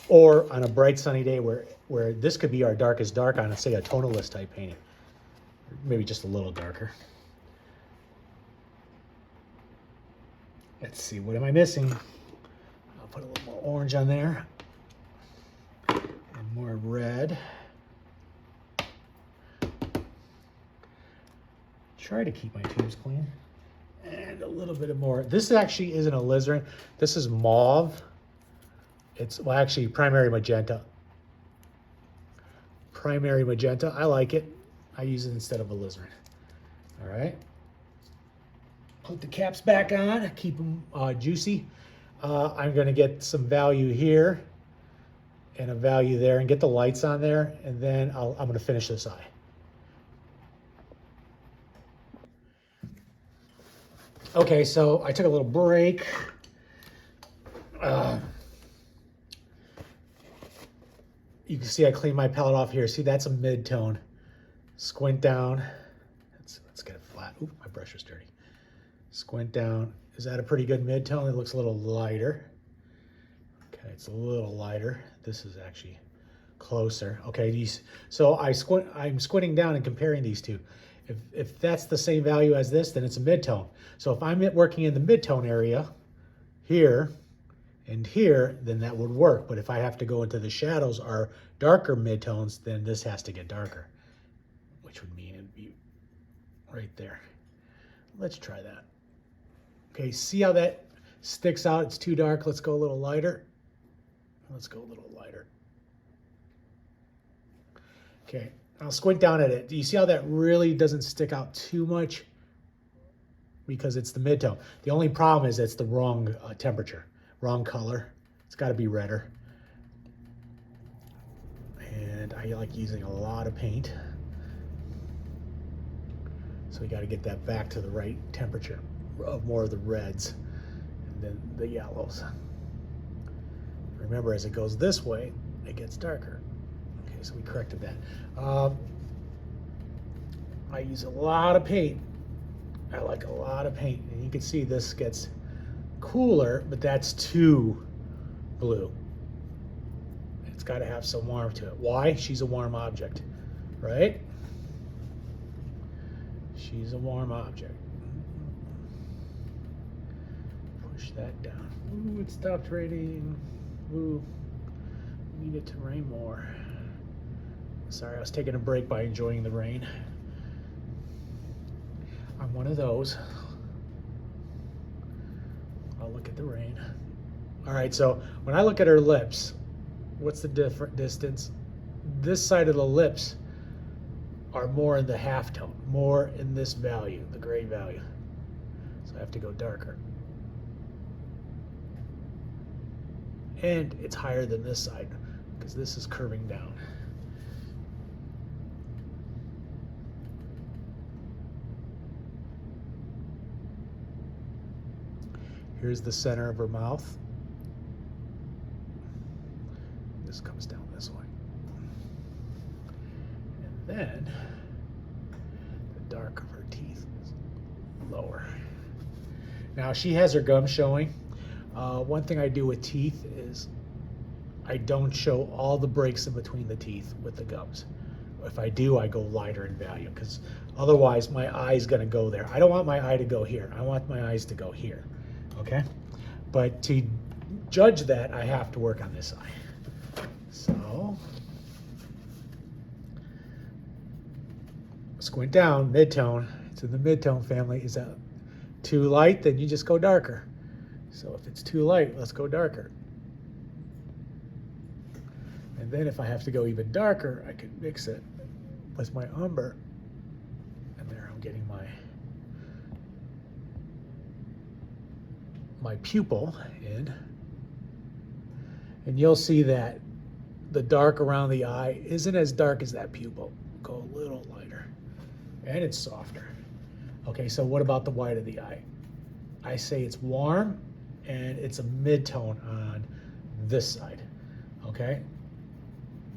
or on a bright sunny day where this could be our darkest dark on, say, a tonalist type painting. Maybe just a little darker. Let's see, what am I missing? I'll put a little more orange on there. And more red. Try to keep my tubes clean. And a little bit of more. This actually isn't alizarin. This is mauve. It's, well, actually, primary magenta. Primary magenta. I like it. I use it instead of alizarin. All right. Put the caps back on. Keep them juicy. I'm going to get some value here and a value there and get the lights on there. And then I'm going to finish this eye. Okay, so I took a little break. You can see I cleaned my palette off here. See, that's a mid-tone. Squint down. Let's get it flat. Ooh, my brush was dirty. Squint down. Is that a pretty good mid-tone? It looks a little lighter. Okay, it's a little lighter. This is actually closer. Okay, so I'm squinting down and comparing these two. If that's the same value as this, then it's a mid-tone. So if I'm working in the mid-tone area, here and here, then that would work. But if I have to go into the shadows or darker mid-tones, then this has to get darker, which would mean it'd be right there. Let's try that. Okay, see how that sticks out? It's too dark. Let's go a little lighter. Let's go a little lighter. Okay. I'll squint down at it. Do you see how that really doesn't stick out too much? Because it's the mid-tone. The only problem is it's the wrong temperature, wrong color. It's got to be redder. And I like using a lot of paint. So we got to get that back to the right temperature of more of the reds and then the yellows. Remember, as it goes this way, it gets darker. Okay, so we corrected that. I use a lot of paint. I like a lot of paint. And you can see this gets cooler, but that's too blue. It's got to have some warmth to it. Why? She's a warm object, right? She's a warm object. Push that down. Ooh, it stopped raining. Ooh, need it to rain more. Sorry, I was taking a break by enjoying the rain. I'm one of those. I'll look at the rain. All right, so when I look at her lips, what's the different distance? This side of the lips are more in the halftone, more in this value, the gray value. So I have to go darker. And it's higher than this side because this is curving down. Here's the center of her mouth. This comes down this way. And then the dark of her teeth is lower. Now she has her gums showing. One thing I do with teeth is I don't show all the breaks in between the teeth with the gums. If I do, I go lighter in value because otherwise my eye's gonna go there. I don't want my eye to go here. I want my eyes to go here. Okay, but to judge that, I have to work on this eye. So, squint down, mid-tone. It's in the mid-tone family. Is that too light? Then you just go darker. So if it's too light, let's go darker. And then if I have to go even darker, I can mix it with my umber. And there I'm getting my pupil in, and you'll see that the dark around the eye isn't as dark as that pupil. Go a little lighter, and it's softer. Okay, so what about the white of the eye? I say it's warm, and it's a mid-tone on this side, okay?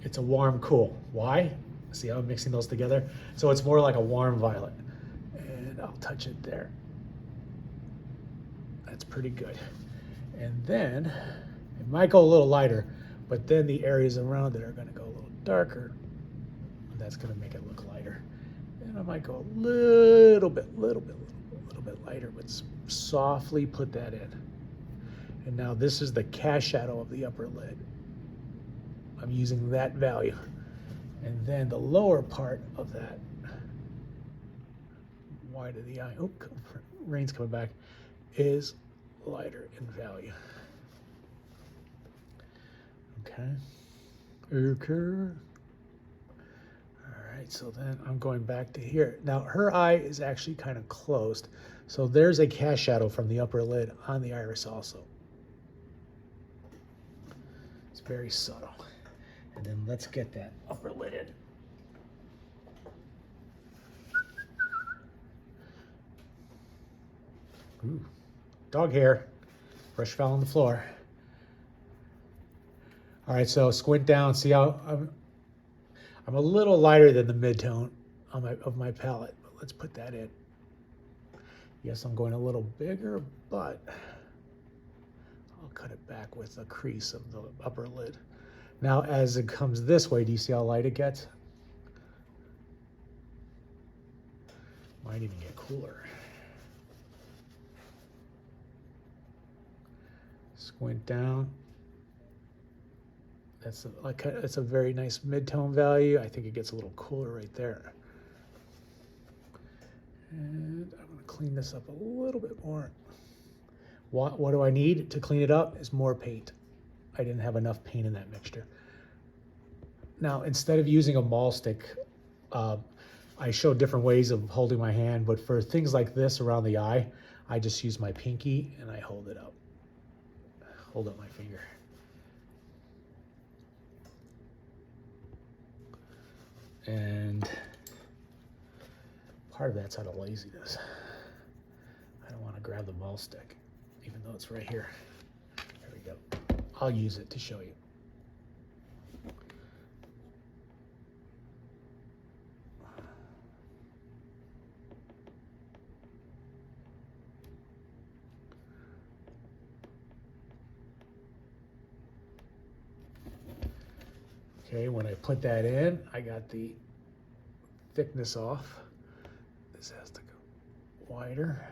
it's a warm cool. Why? See how I'm mixing those together? So it's more like a warm violet. And I'll touch it there. That's pretty good. And then it might go a little lighter, but then the areas around it are going to go a little darker. That's going to make it look lighter. And I might go a little bit lighter, but softly put that in. And now this is the cast shadow of the upper lid. I'm using that value. And then the lower part of that, wide of the eye, oh, rain's coming back, is lighter in value. Okay. Okay. All right, so then I'm going back to here. Now her eye is actually kind of closed. So there's a cast shadow from the upper lid on the iris also. It's very subtle. And then let's get that upper lid in. Ooh, dog hair. Brush fell on the floor. All right, so squint down. See how I'm a little lighter than the mid-tone of my palette, but let's put that in. Yes, I'm going a little bigger, but I'll cut it back with the crease of the upper lid. Now, as it comes this way, do you see how light it gets? Might even get cooler. Squint down. That's a very nice mid-tone value. I think it gets a little cooler right there. And I'm going to clean this up a little bit more. What do I need to clean it up is more paint. I didn't have enough paint in that mixture. Now, instead of using a maul stick, I show different ways of holding my hand, but for things like this around the eye, I just use my pinky and I hold it up. Hold up my finger. And part of that's out of laziness. I don't want to grab the maul stick, even though it's right here. There we go. I'll use it to show you. Okay, when I put that in, I got the thickness off. This has to go wider.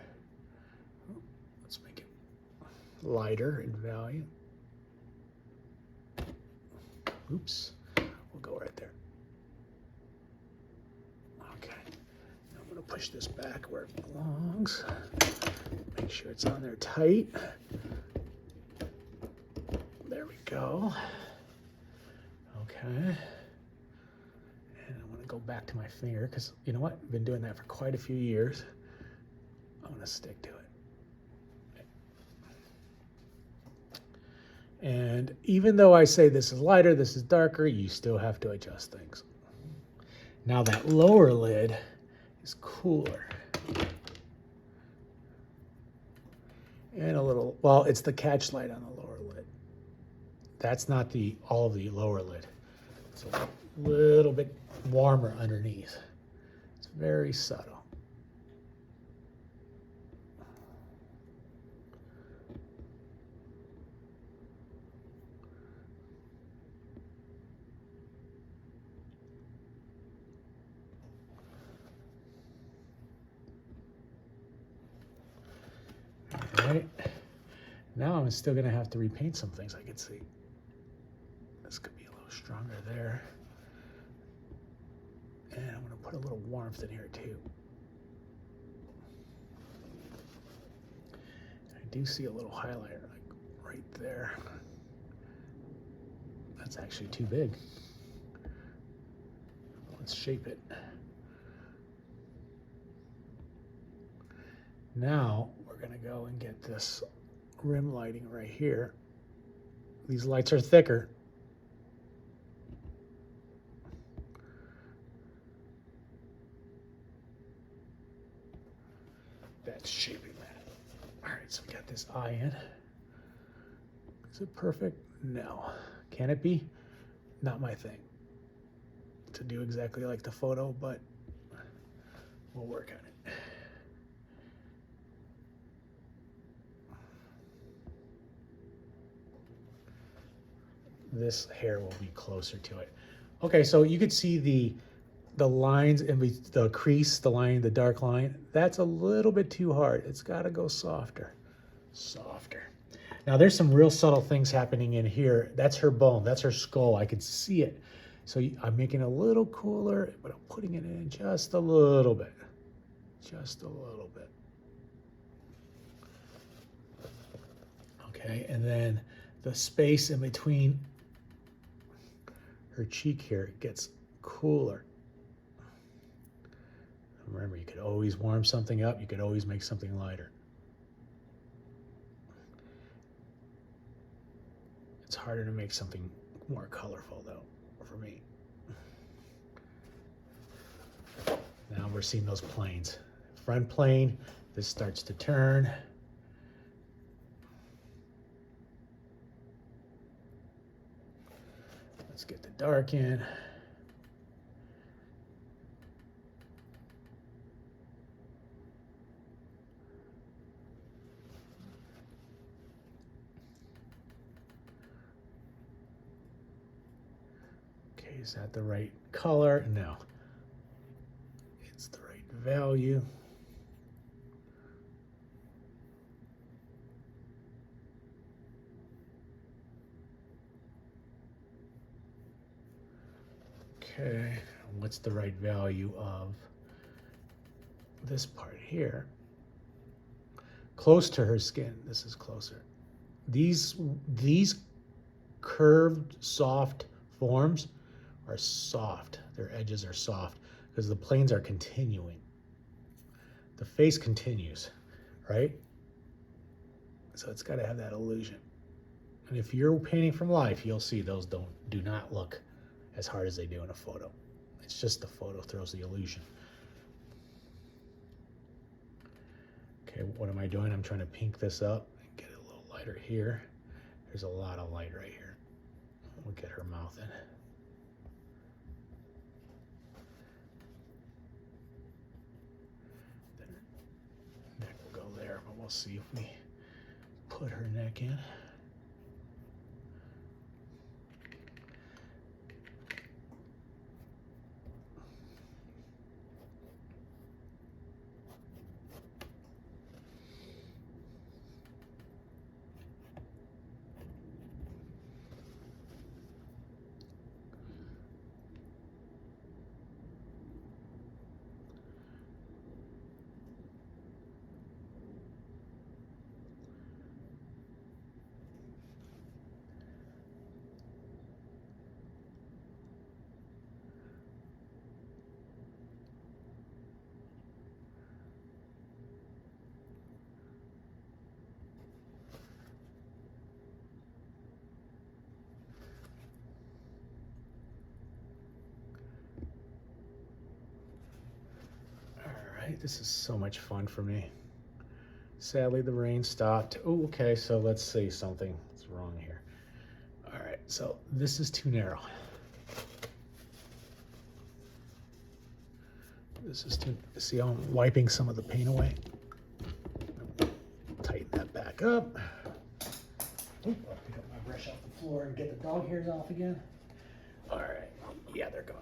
Let's make it lighter in value. Oops, we'll go right there. Okay, now I'm gonna push this back where it belongs. Make sure it's on there tight. There we go. Okay, and I'm going to go back to my finger because you know what? I've been doing that for quite a few years. I'm going to stick to it. And even though I say this is lighter, this is darker, you still have to adjust things. Now that lower lid is cooler. And a little, well, it's the catch light on the lower lid. That's not all of the lower lid. It's a little bit warmer underneath. It's very subtle. All right. Now I'm still going to have to repaint some things I can see. This could be a little stronger there. And I'm going to put a little warmth in here too. I do see a little highlighter like right there. That's actually too big. Let's shape it. Now we're going to go and get this rim lighting right here. These lights are thicker. That's shaping that. All right, so we got this eye in. Is it perfect? No. Can it be? Not my thing. to do exactly like the photo, but we'll work on it. This hair will be closer to it. Okay, so you could see the lines in the crease, the line, the dark line. That's a little bit too hard. It's got to go softer, softer. Now there's some real subtle things happening in here. That's her bone, that's her skull. I can see it. So I'm making it a little cooler, but I'm putting it in just a little bit, just a little bit. Okay, and then the space in between her cheek here gets cooler. Remember, you could always warm something up. You could always make something lighter. It's harder to make something more colorful, though, for me. Now we're seeing those planes. Front plane, this starts to turn. Let's get the dark in. Okay, is that the right color? No. It's the right value. Okay, what's the right value of this part here? Close to her skin, this is closer. These curved, soft forms are soft. Their edges are soft because the planes are continuing. The face continues, right? So it's got to have that illusion. And if you're painting from life, you'll see those do not look as hard as they do in a photo. It's just the photo throws the illusion. Okay, what am I doing? I'm trying to pink this up and get it a little lighter here. There's a lot of light right here. We'll get her mouth in. Then her neck will go there, but we'll see if we put her neck in. This is so much fun for me. Sadly, the rain stopped. Oh, okay, so let's see something that's wrong here. All right, so this is too narrow. This is too, see how I'm wiping some of the paint away? Tighten that back up. I'll pick up my brush off the floor and get the dog hairs off again. All right, yeah, they're gone.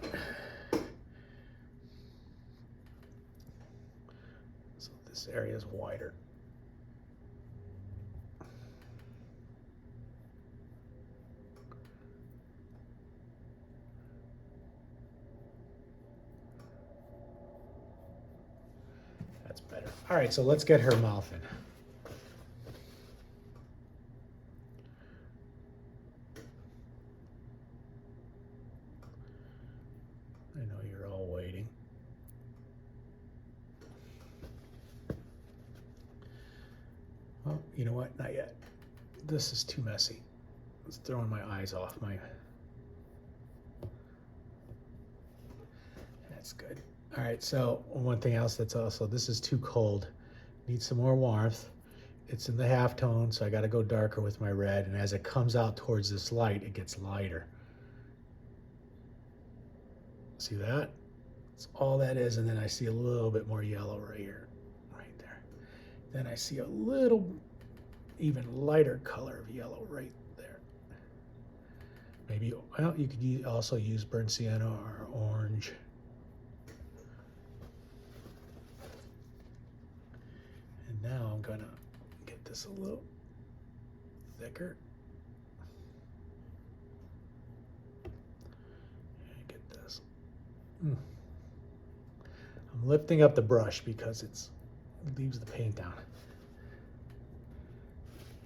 So this area is wider. That's better. All right, so let's get her mouth in. I know you're all waiting. Well, you know what? Not yet. This is too messy. It's throwing my eyes off my... That's good. All right, so one thing else that's also, this is too cold. Needs some more warmth. It's in the halftone, so I got to go darker with my red. And as it comes out towards this light, it gets lighter. See that? That's all that is. And then I see a little bit more yellow right here, right there. Then I see a little even lighter color of yellow right there. Maybe, well, you could also use burnt sienna or orange. And now I'm gonna get this a little thicker. And get this. I'm lifting up the brush because it leaves the paint down.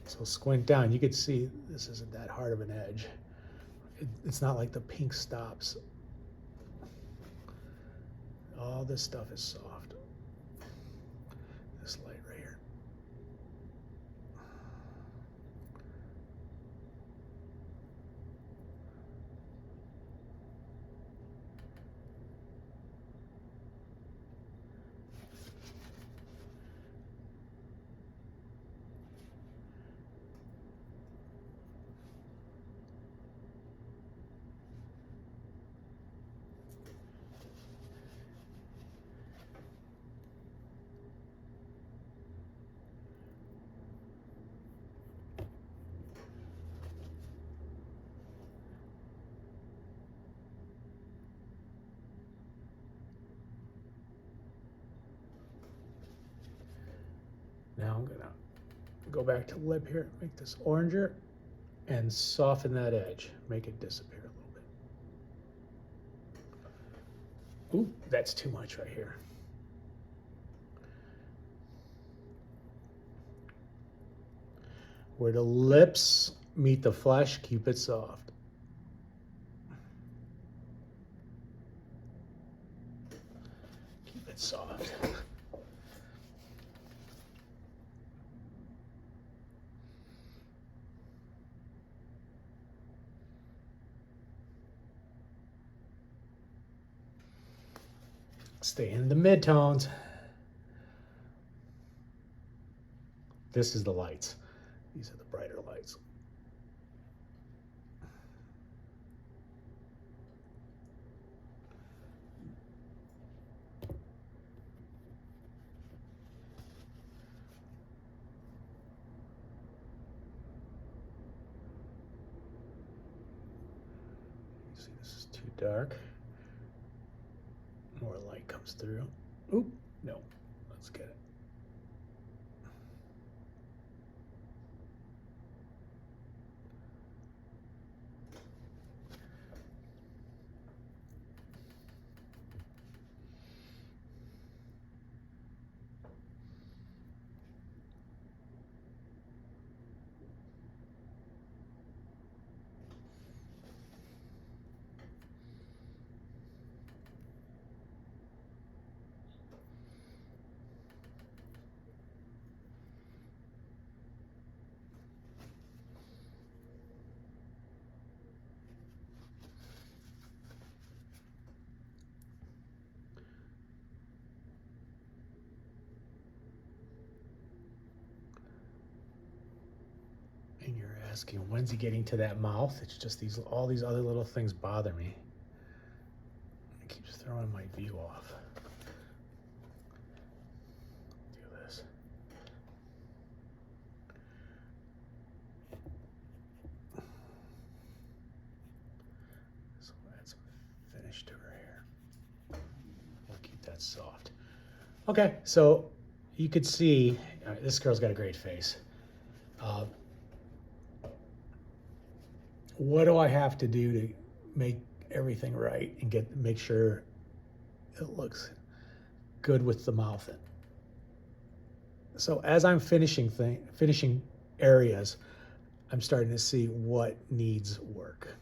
So squint down, you can see this isn't that hard of an edge. It's not like the pink stops. All this stuff is soft. This light right here. Now I'm gonna go back to lip here, make this oranger, and soften that edge, make it disappear a little bit. Ooh, that's too much right here. Where the lips meet the flesh, keep it soft. Keep it soft. Stay in the midtones. This is the lights. These are the brighter lights. You see, this is too dark. More light comes through. Oop, no, let's get it. And you're asking, when's he getting to that mouth? It's just all these other little things bother me. It keeps throwing my view off. Do this. So add some finish to her hair. We'll keep that soft. Okay, so you could see, this girl's got a great face. What do I have to do to make everything right and make sure it looks good with the mouth in? So as I'm finishing areas, I'm starting to see what needs work.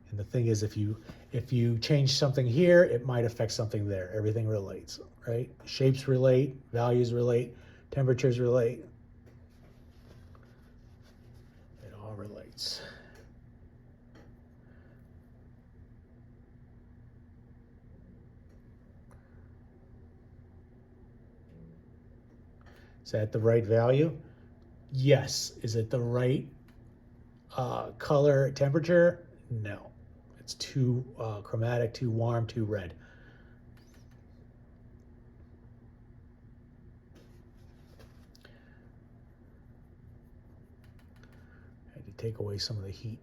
And the thing is, if you change something here, it might affect something there. Everything relates, right? Shapes relate, values relate, temperatures relate. It all relates. Is that the right value? Yes. Is it the right color temperature? No. It's too chromatic, too warm, too red. I had to take away some of the heat.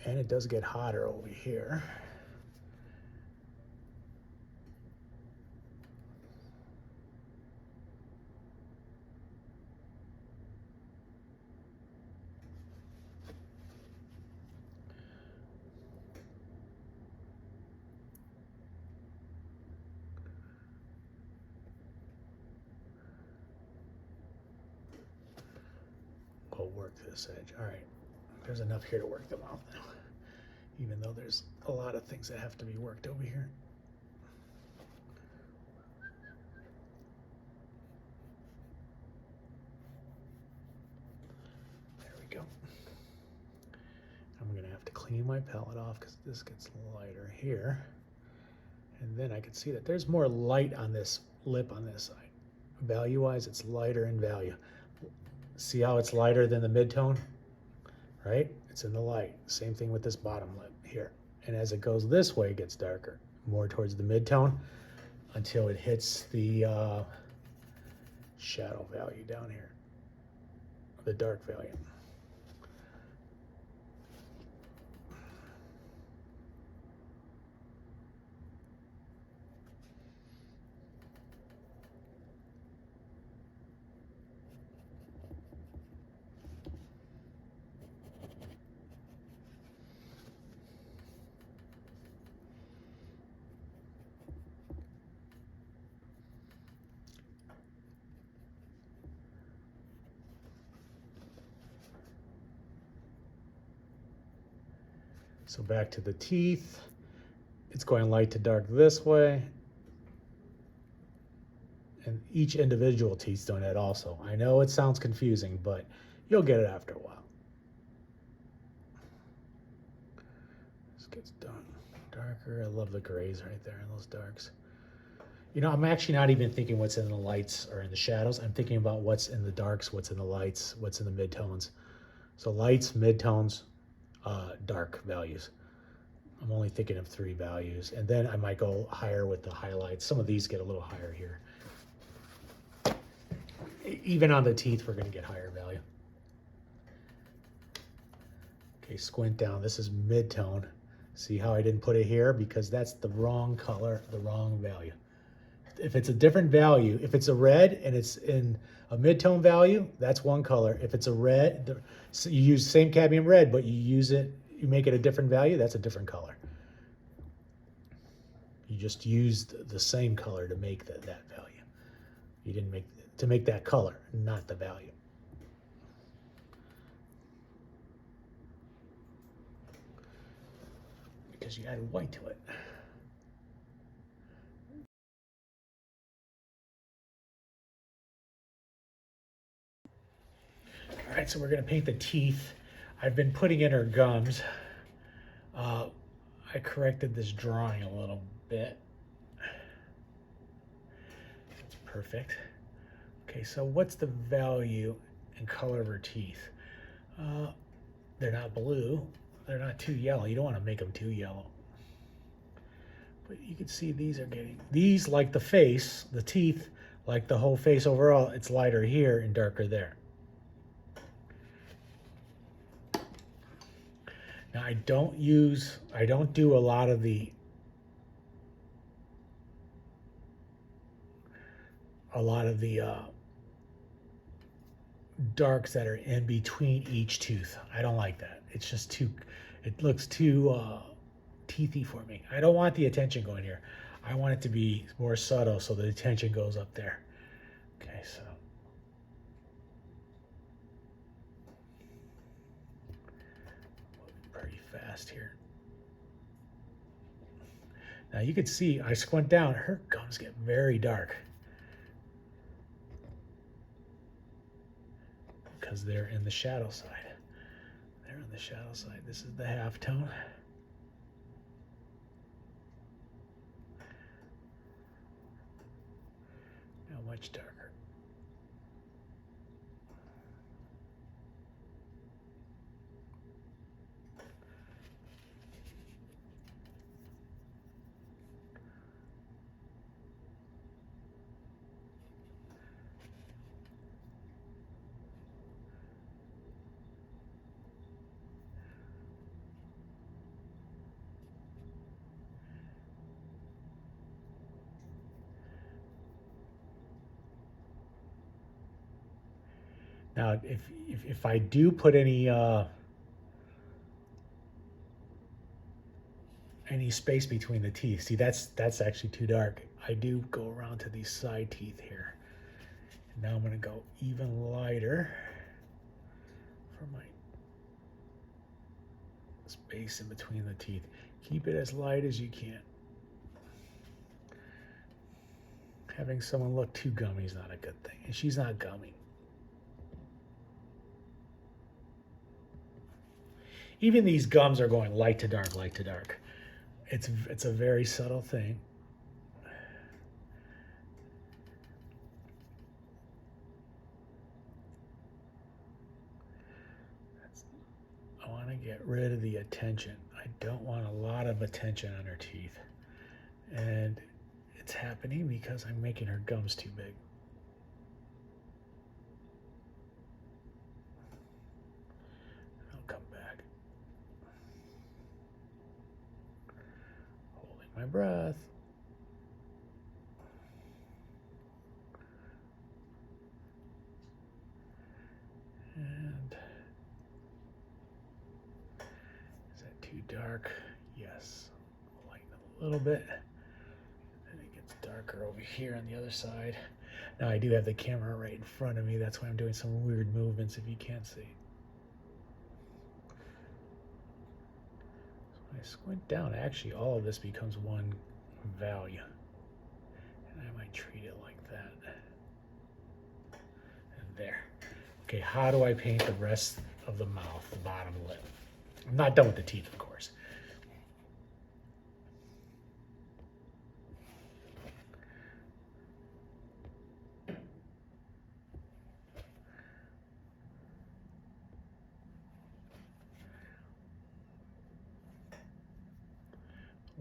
And it does get hotter over here. We'll work this edge. All right, there's enough here to work them out now, even though there's a lot of things that have to be worked over here. There we go. I'm gonna have to clean my palette off because this gets lighter here. And then I can see that there's more light on this lip on this side. Value-wise, it's lighter in value. See how it's lighter than the mid-tone, right? It's in the light. Same thing with this bottom lip here. And as it goes this way, it gets darker, more towards the mid-tone until it hits the shadow value down here, the dark value. So back to the teeth. It's going light to dark this way. And each individual teeth's doing it also. I know it sounds confusing, but you'll get it after a while. This gets done darker. I love the grays right there and those darks. You know, I'm actually not even thinking what's in the lights or in the shadows. I'm thinking about what's in the darks, what's in the lights, what's in the midtones. So lights, midtones, dark values. I'm only thinking of 3 values. And then I might go higher with the highlights. Some of these get a little higher here. Even on the teeth, we're going to get higher value. Okay, squint down. This is mid-tone. See how I didn't put it here? Because that's the wrong color, the wrong value. If it's a different value, if it's a red and it's in a mid-tone value, that's one color. If it's a red, so you use the same cadmium red, but you make it a different value, that's a different color. You just used the same color to make that value. You didn't make that color, not the value. Because you added white to it. All right, so we're gonna paint the teeth. I've been putting in her gums. I corrected this drawing a little bit. It's perfect. Okay, so what's the value and color of her teeth? They're not blue. They're not too yellow. You don't want to make them too yellow. But you can see these like the face, the teeth, like the whole face overall, it's lighter here and darker there. Now I don't do a lot of the darks that are in between each tooth. I don't like that. It's just it looks too teethy for me. I don't want the attention going here. I want it to be more subtle so the attention goes up there. Okay, so. Pretty fast here. Now you can see, I squint down, her gums get very dark. Because they're in the shadow side. They're on the shadow side. This is the half tone. Now much darker. Now, if I do put any space between the teeth, see that's actually too dark. I do go around to these side teeth here. And now I'm going to go even lighter for my space in between the teeth. Keep it as light as you can. Having someone look too gummy is not a good thing, and she's not gummy. Even these gums are going light to dark, light to dark. It's a very subtle thing. I want to get rid of the attention. I don't want a lot of attention on her teeth. And it's happening because I'm making her gums too big. I'll come back. Holding my breath. And is that too dark? Yes. Lighten it a little bit. And it gets darker over here on the other side. Now I do have the camera right in front of me. That's why I'm doing some weird movements if you can't see. So when I squint down, actually all of this becomes one value. And I might treat it like that. And there. Okay, how do I paint the rest of the mouth, the bottom lip? I'm not done with the teeth, of course.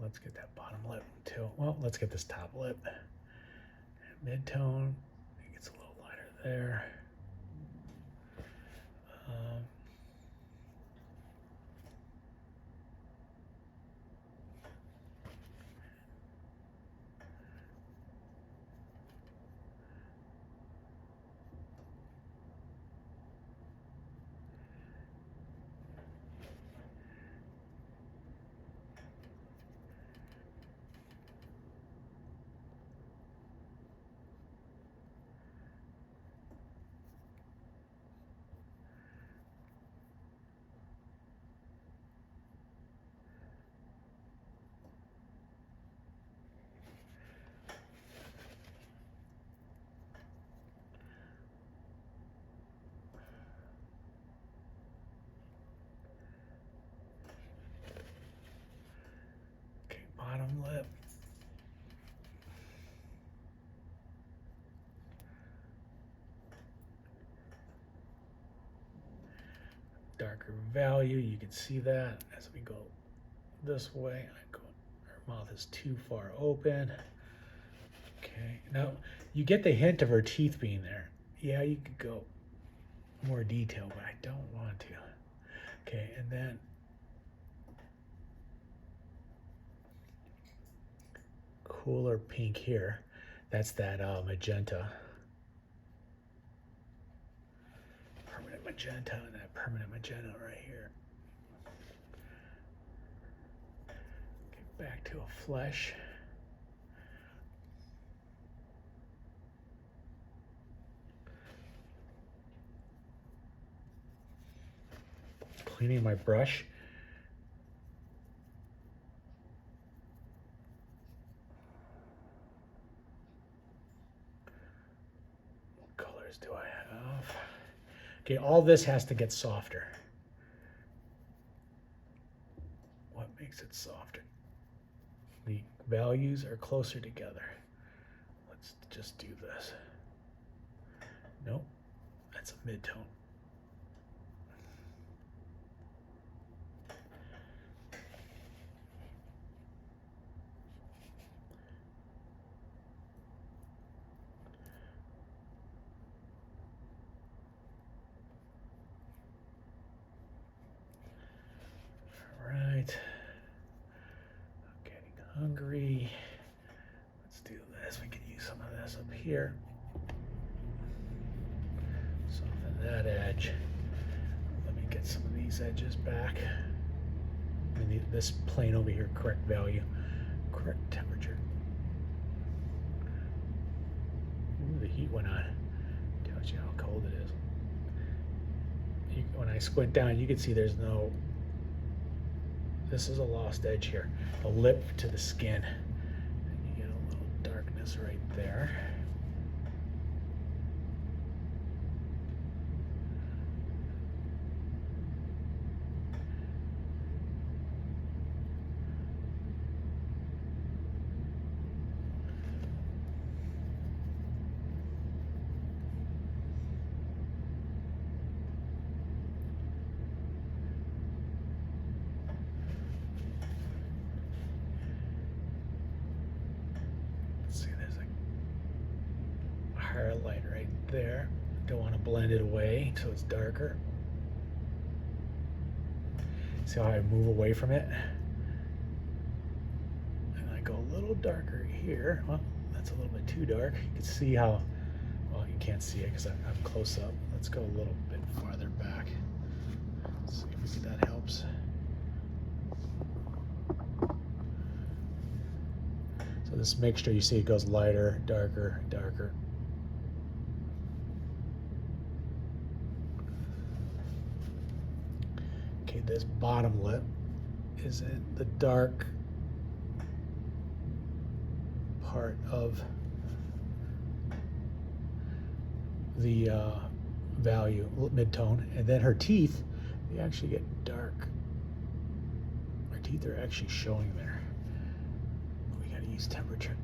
Let's get that bottom lip too. Well, let's get this top lip. Mid-tone, it gets a little lighter there. Okay, bottom lip. Darker value, you can see that as we go this way. Her mouth is too far open. Okay, now you get the hint of her teeth being there. Yeah, you could go more detail, but I don't want to. Okay, and then cooler pink here. That's that magenta. Permanent magenta and that permanent magenta right here. Get back to a flesh. Cleaning my brush. What colors do I have? Okay, all this has to get softer. What makes it softer? The values are closer together. Let's just do this. Nope, that's a mid-tone. Right. I'm getting hungry. Let's do this. We can use some of this up here. Soften that edge. Let me get some of these edges back. And this plane over here, correct value, correct temperature. Ooh, the heat went on. Tells you how cold it is. When I squint down, you can see there's no, this is a lost edge here. A lip to the skin. And you get a little darkness right there. See, there's a highlight right there. Don't want to blend it away so it's darker. See how I move away from it? And I go a little darker here. Well, that's a little bit too dark. You can see how, well, you can't see it because I'm close up. Let's go a little bit farther back. Let's see if that helps. So this mixture, you see it goes lighter, darker, darker. Okay, this bottom lip is in the dark part of the value, mid-tone, and then her teeth, they actually get dark. Her teeth are actually showing there. We gotta use temperature.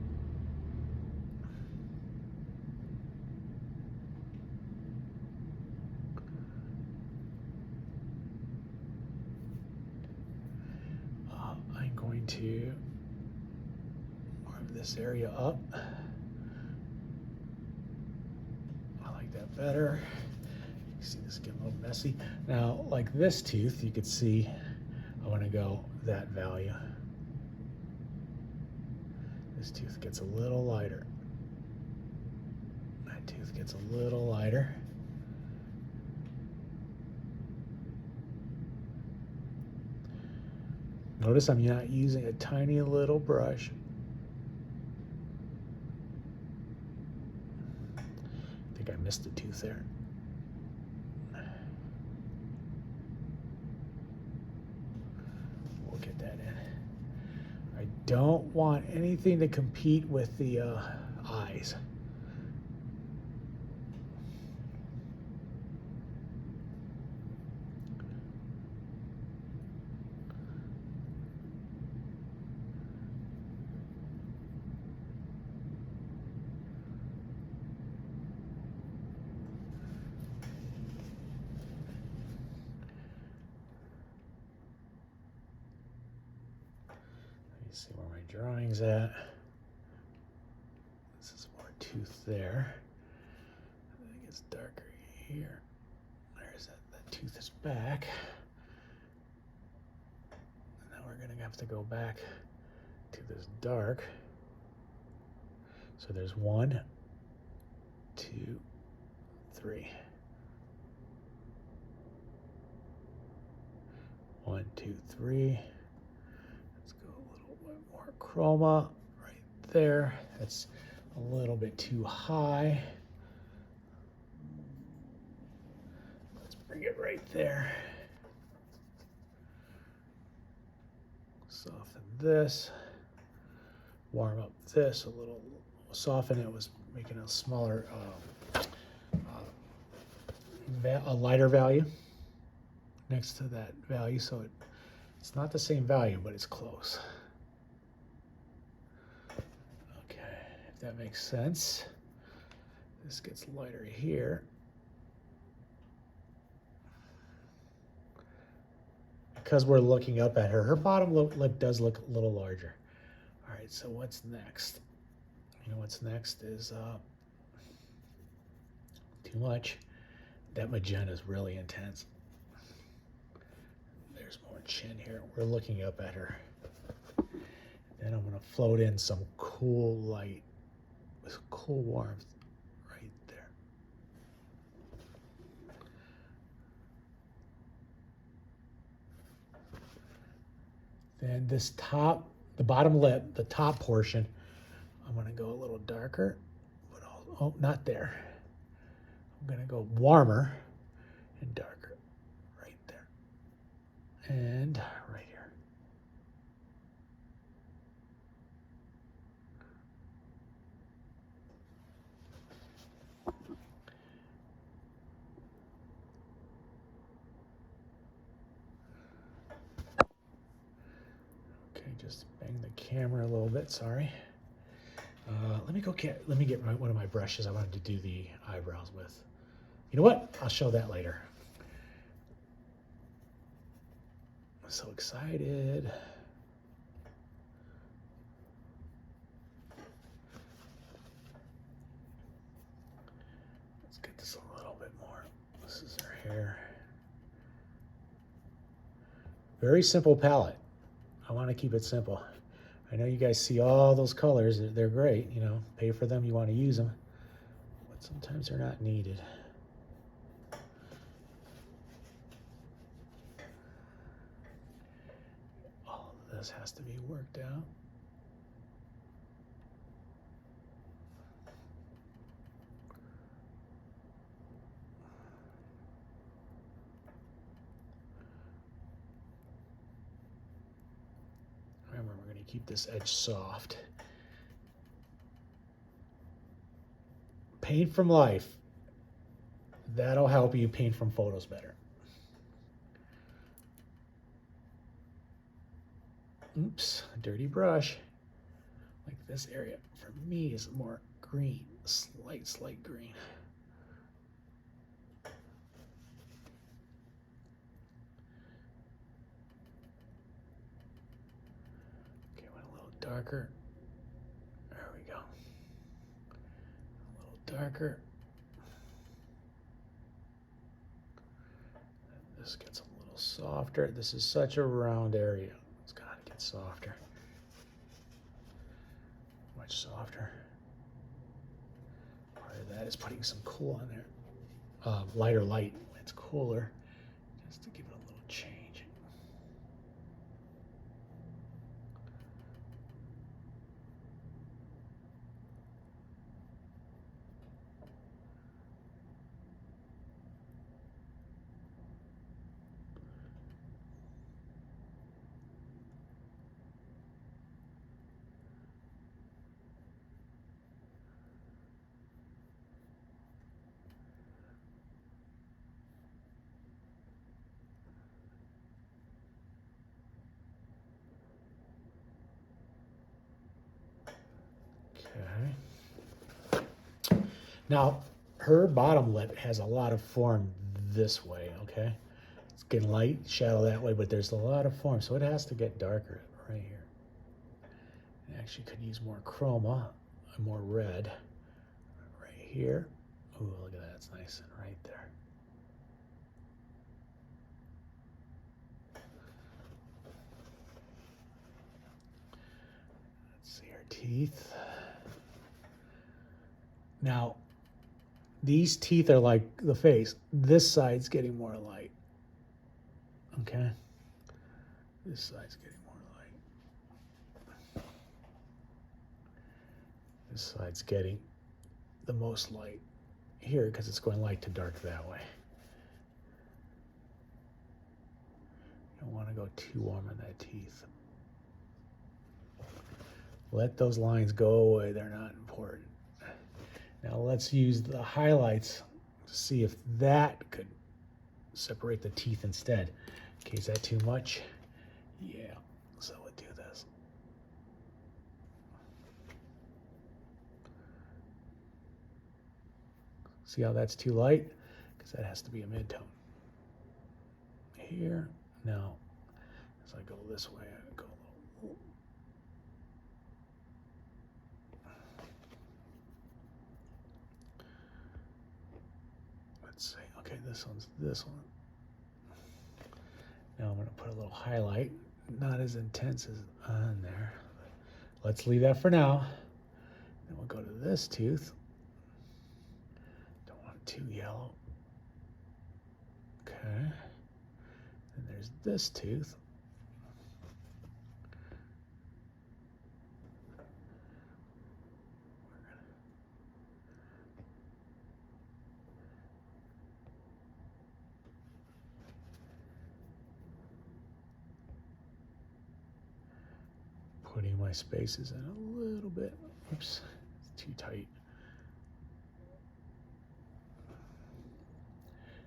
I'm going to warm this area up. I like that better. You see this getting a little messy. Now, like this tooth, you could see I want to go that value. This tooth gets a little lighter. That tooth gets a little lighter. Notice I'm not using a tiny little brush. I think I missed a tooth there. We'll get that in. I don't want anything to compete with the eyes. See where my drawing's at. This is more tooth there. I think it's darker here. There's that tooth is back. And now we're gonna have to go back to this dark. So there's 1, 2, 3. 1, 2, 3. More chroma right there. That's a little bit too high. Let's bring it right there. Soften this. Warm up this a little. Soften it was making a smaller, a lighter value next to that value, so it's not the same value, but it's close. If that makes sense. This gets lighter here. Because we're looking up at her, her bottom lip does look a little larger. All right, so what's next? You know what's next is too much. That magenta is really intense. There's more chin here. We're looking up at her. Then I'm gonna float in some cool light. Cool warmth right there. Then this top, the bottom lip, the top portion, I'm gonna go a little darker, but oh, not there. I'm gonna go warmer and darker, right there, and right here. Okay, just bang the camera a little bit, sorry. Let me get one of my brushes I wanted to do the eyebrows with. You know what? I'll show that later. I'm so excited. Let's get this a little bit more. This is her hair. Very simple palette. I want to keep it simple. I know you guys see all those colors. They're great, you know, pay for them, you want to use them, but sometimes they're not needed. All of this has to be worked out. Remember, we're going to keep this edge soft. Paint from life. That'll help you paint from photos better. Oops, dirty brush. Like this area, for me, is more green, slight green. Okay, went a little darker. There we go. A little darker. This gets a little softer. This is such a round area. It's got to get softer. Much softer. Part of that is putting some cool on there. Lighter light. It's cooler. Just to give it a little change. Okay. Now, her bottom lip has a lot of form this way, okay? It's getting light shadow that way, but there's a lot of form, so it has to get darker right here. I actually could use more chroma, more red right here. Ooh, look at that, it's nice and right there. Let's see her teeth. Now, these teeth are like the face. This side's getting more light. Okay? This side's getting more light. This side's getting the most light here because it's going light to dark that way. You don't want to go too warm on that teeth. Let those lines go away. They're not important. Now let's use the highlights to see if that could separate the teeth instead. Okay, is that too much? Yeah, so we'll do this. See how that's too light? Because that has to be a mid-tone. Here, now, as I go this way, I go a little. Let's see, okay, this one's this one. Now I'm going to put a little highlight, not as intense as on there. Let's leave that for now. Then we'll go to this tooth. Don't want it too yellow. Okay. And there's this tooth. putting my spaces in a little bit. Oops, it's too tight.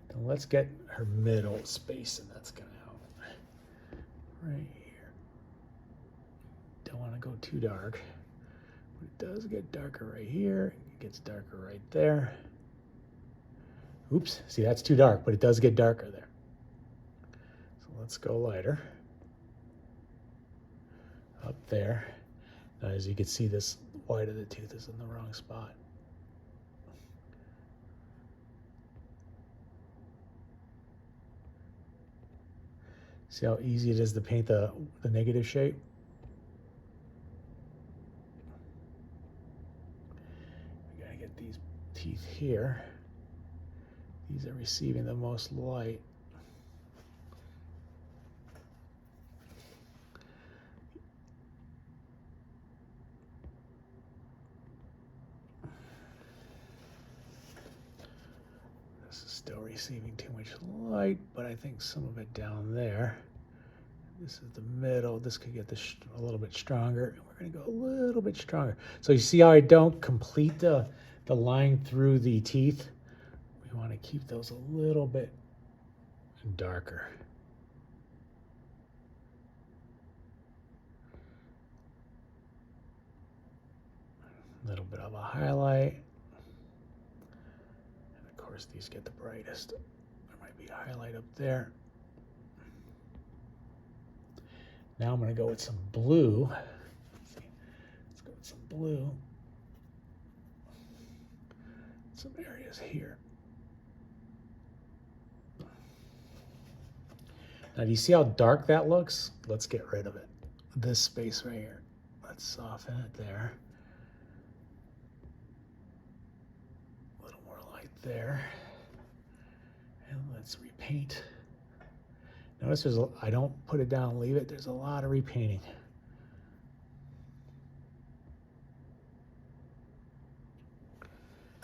Then let's get her middle space, and that's gonna help. Right here. Don't want to go too dark, but it does get darker right here. It gets darker right there. Oops, see, that's too dark, but it does get darker there. So let's go lighter. Up there. Now, as you can see, this white of the tooth is in the wrong spot. See how easy it is to paint the negative shape? We gotta get these teeth here. These are receiving the most light. This is still receiving too much light, but I think some of it down there. This is the middle. This could get this a little bit stronger. We're going to go a little bit stronger. So you see how I don't complete the line through the teeth? We want to keep those a little bit darker. A little bit of a highlight. And of course, these get the brightest. There might be a highlight up there. Now I'm going to go with some blue. Let's go with some blue. Some areas here. Now, do you see how dark that looks? Let's get rid of it. This space right here. Let's soften it there. A little more light there. And let's repaint. Notice I don't put it down and leave it. There's a lot of repainting.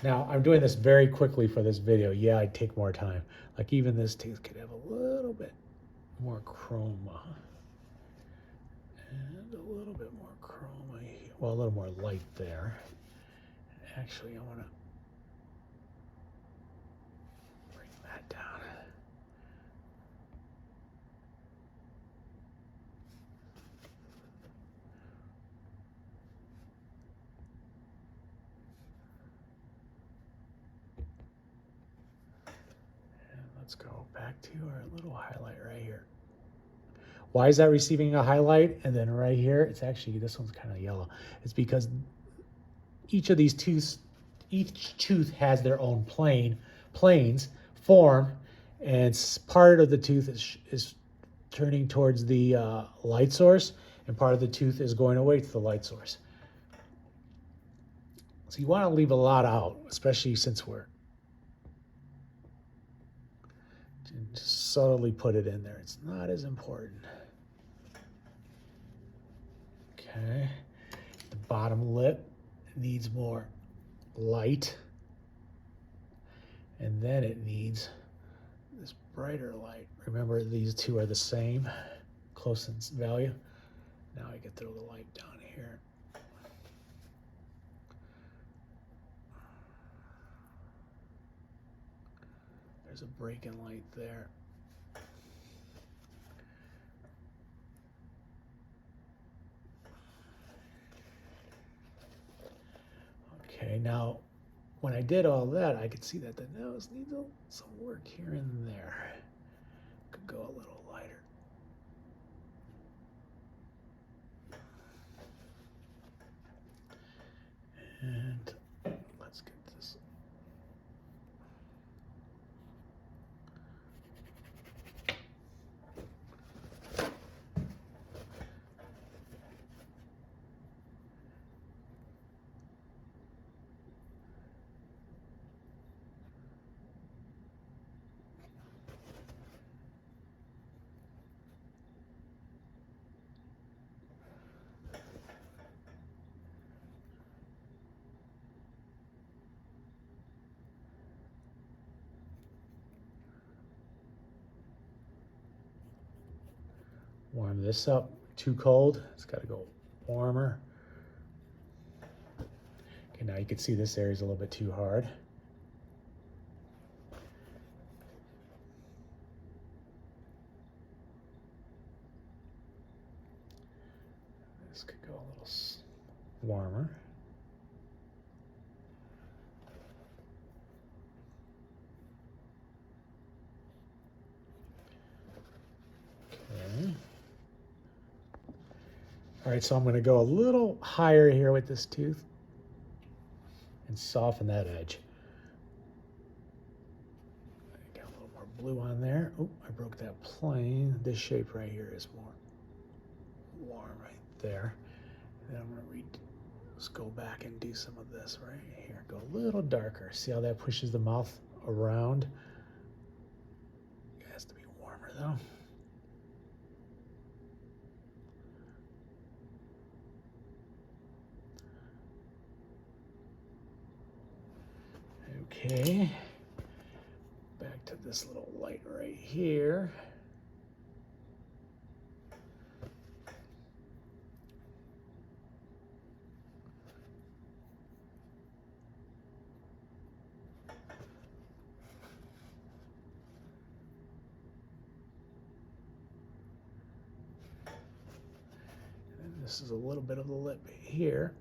Now, I'm doing this very quickly for this video. Yeah, I'd take more time. Like even this tooth could have a little bit more chroma. And a little bit more chroma here. Well, a little more light there. Actually, I want to bring that down. Let's go back to our little highlight right here. Why is that receiving a highlight? And then right here, it's actually, this one's kind of yellow. It's because each of these tooths, each tooth has their own planes form, and part of the tooth is turning towards the light source, and part of the tooth is going away to the light source. So you want to leave a lot out, especially since we're just subtly put it in there. It's not as important. Okay, the bottom lip needs more light, and then it needs this brighter light. Remember, these two are the same, close in value. Now I can throw the light down here. There's a break in light there. Okay, now when I did all that, I could see that the nose needs some work here and there. Could go a little lighter. And let's get this. Warm this up. Too cold. It's got to go warmer. Okay, now you can see this area is a little bit too hard. This could go a little warmer. Okay. All right, so I'm going to go a little higher here with this tooth and soften that edge. Got a little more blue on there. Oh, I broke that plane. This shape right here is more warm right there. And then I'm going to let's go back and do some of this right here. Go a little darker. See how that pushes the mouth around? It has to be warmer though. Okay, back to this little light right here. And this is a little bit of the lip here.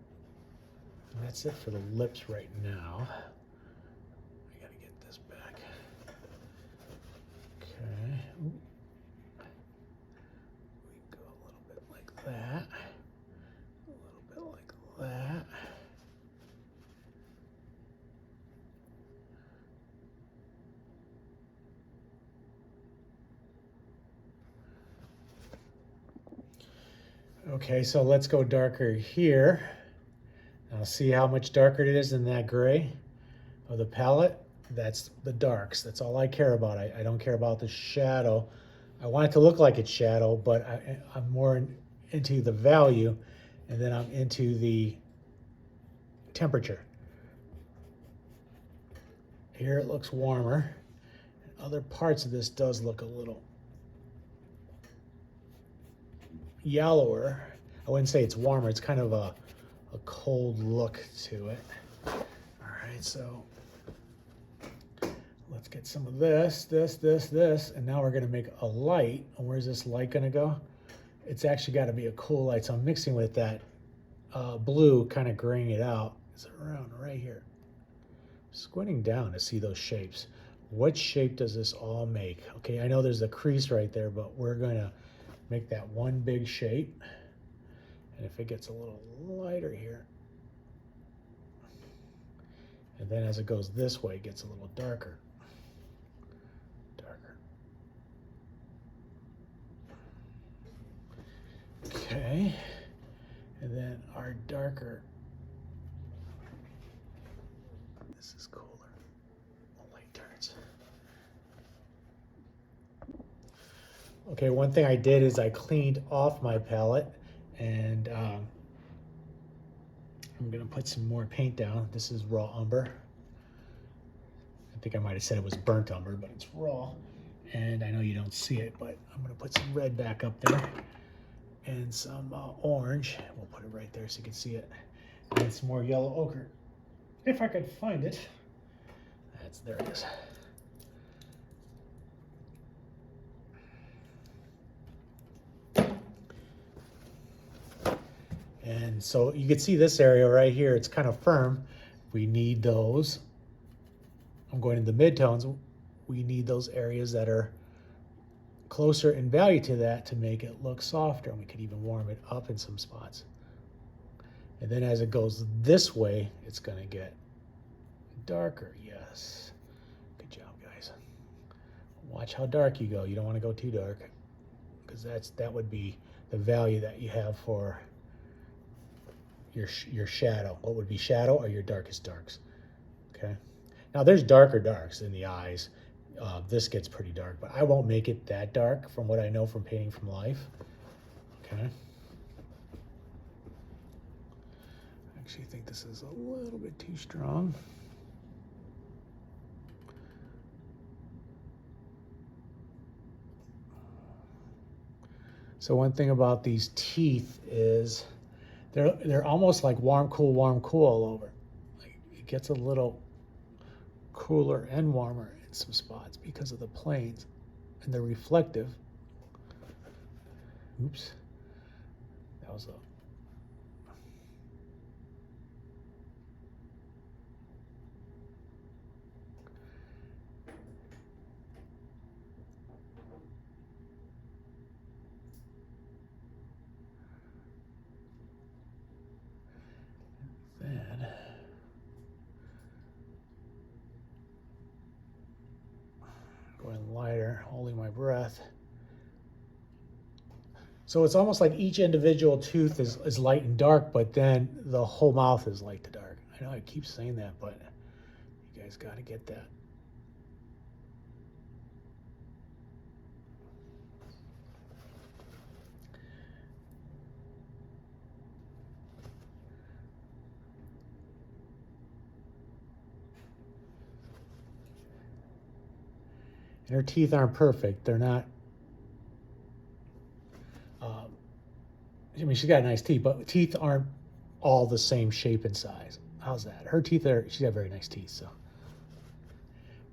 And that's it for the lips right now. Okay. We go a little bit like that. A little bit like that. Okay, so let's go darker here. Now see how much darker it is than that gray of the palette? That's the darks. That's all I care about. I don't care about the shadow. I want it to look like it's shadow, but I'm more into the value, and then I'm into the temperature. Here it looks warmer. Other parts of this does look a little yellower. I wouldn't say it's warmer. It's kind of a cold look to it. All right, so let's get some of this, and now we're gonna make a light. And where's this light gonna go? It's actually gotta be a cool light. So I'm mixing with that blue, kind of graying it out. It's around right here. Squinting down to see those shapes. What shape does this all make? Okay, I know there's a crease right there, but we're gonna make that one big shape. And if it gets a little lighter here, and then as it goes this way, it gets a little darker. Okay, and then our darker, this is cooler, light turns. Okay, one thing I did is I cleaned off my palette, and I'm gonna put some more paint down. This is raw umber. I think I might have said it was burnt umber, but it's raw. And I know you don't see it, but I'm gonna put some red back up there and some orange. We'll put it right there so you can see it. And some more yellow ochre, if I could find it. There it is. And so you can see this area right here, it's kind of firm. We need those. I'm going into midtones. We need those areas that are closer in value to that to make it look softer. And we could even warm it up in some spots. And then as it goes this way, it's going to get darker. Yes. Good job, guys. Watch how dark you go. You don't want to go too dark, because that would be the value that you have for your shadow. What would be shadow are your darkest darks. Okay. Now there's darker darks in the eyes. This gets pretty dark, but I won't make it that dark from what I know from painting from life. Okay. I actually think this is a little bit too strong. So one thing about these teeth is they're almost like warm, cool all over. Like it gets a little cooler and warmer in some spots because of the planes, and they're reflective. Oops, that was a. Then going lighter, holding my breath. So it's almost like each individual tooth is light and dark, but then the whole mouth is light to dark. I know I keep saying that, but you guys got to get that. And her teeth aren't perfect. They're not. I mean, she's got nice teeth, but teeth aren't all the same shape and size. How's that? Her teeth are. She's got very nice teeth, so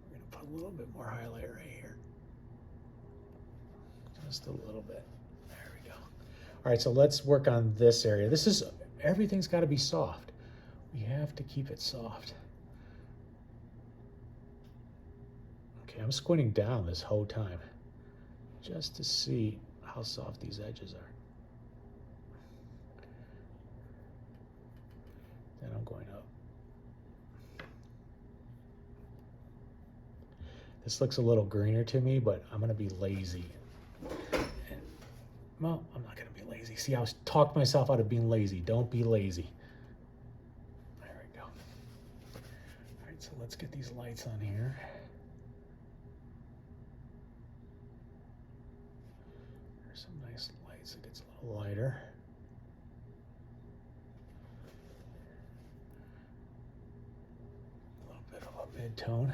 we're gonna put a little bit more highlight right here, just a little bit. There we go. All right, so let's work on this area. This is everything's got to be soft. We have to keep it soft. Okay, I'm squinting down this whole time just to see how soft these edges are. Then I'm going up. This looks a little greener to me, but I'm gonna be lazy. And, well, I'm not gonna be lazy. See, I was talked myself out of being lazy. Don't be lazy. There we go. All right, so let's get these lights on here. There's some nice lights. It gets a little lighter. Mid-tone.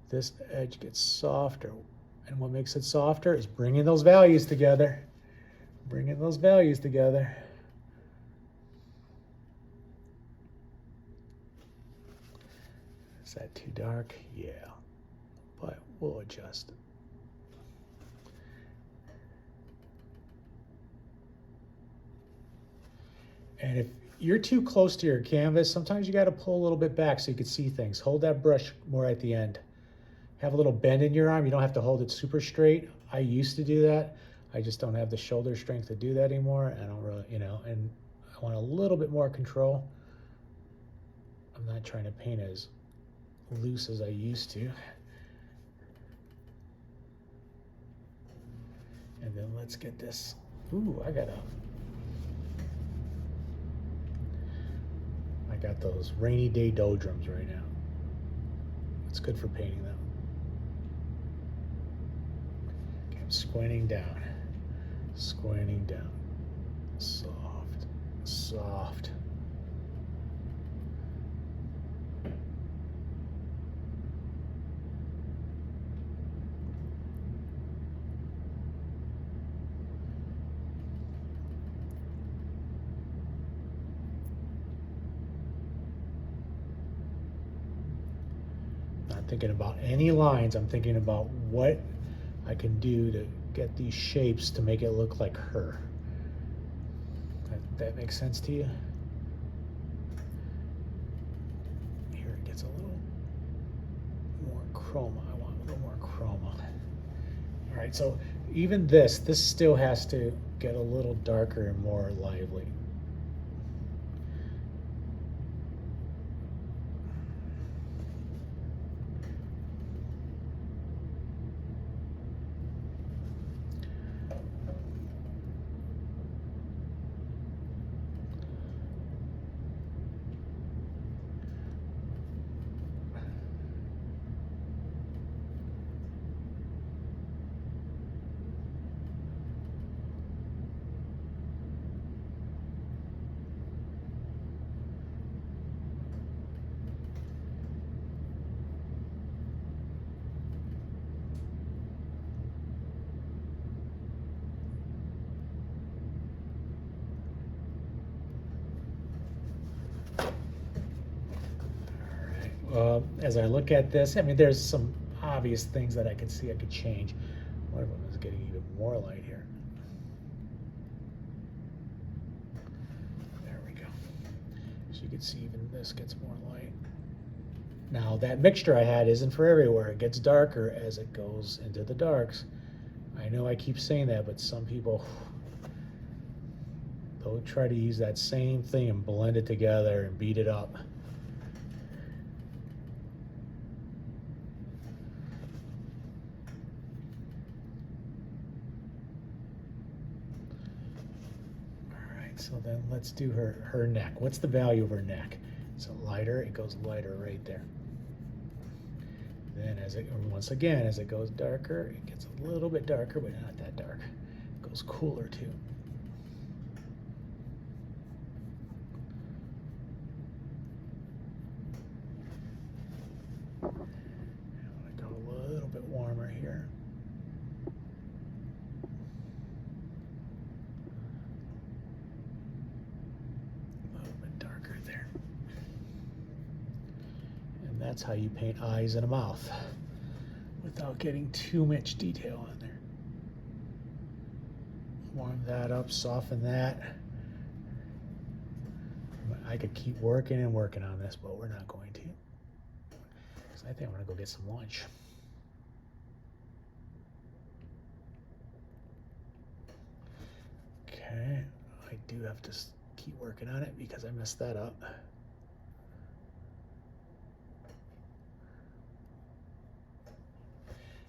This edge gets softer, and what makes it softer is bringing those values together. Bringing those values together. Is that too dark? Yeah, but we'll adjust. And if you're too close to your canvas, sometimes you got to pull a little bit back so you can see things. Hold that brush more at the end. Have a little bend in your arm. You don't have to hold it super straight. I used to do that. I just don't have the shoulder strength to do that anymore. I don't really, and I want a little bit more control. I'm not trying to paint as loose as I used to. And then let's get this. Ooh, I got those rainy day doldrums right now. It's good for painting them. Okay, I'm squinting down, soft, soft. Thinking about any lines. I'm thinking about what I can do to get these shapes to make it look like her. That makes sense to you? Here it gets a little more chroma. I want a little more chroma. All right, so even this still has to get a little darker and more lively. As I look at this, I mean, there's some obvious things that I can see I could change. One of them is getting even more light here. There we go. So you can see even this gets more light. Now that mixture I had isn't for everywhere. It gets darker as it goes into the darks. I know I keep saying that, but some people, they'll try to use that same thing and blend it together and beat it up. So then let's do her neck. What's the value of her neck? So lighter, it goes lighter right there. Then once again, as it goes darker, it gets a little bit darker, but not that dark. It goes cooler too. I want to go a little bit warmer here. That's how you paint eyes and a mouth without getting too much detail in there. Warm that up, soften that. I could keep working and working on this, but we're not going to. Because I think I'm going to go get some lunch. Okay, I do have to keep working on it because I messed that up.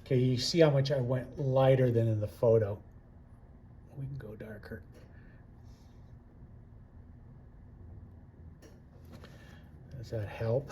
Okay, you see how much I went lighter than in the photo. We can go darker. Does that help?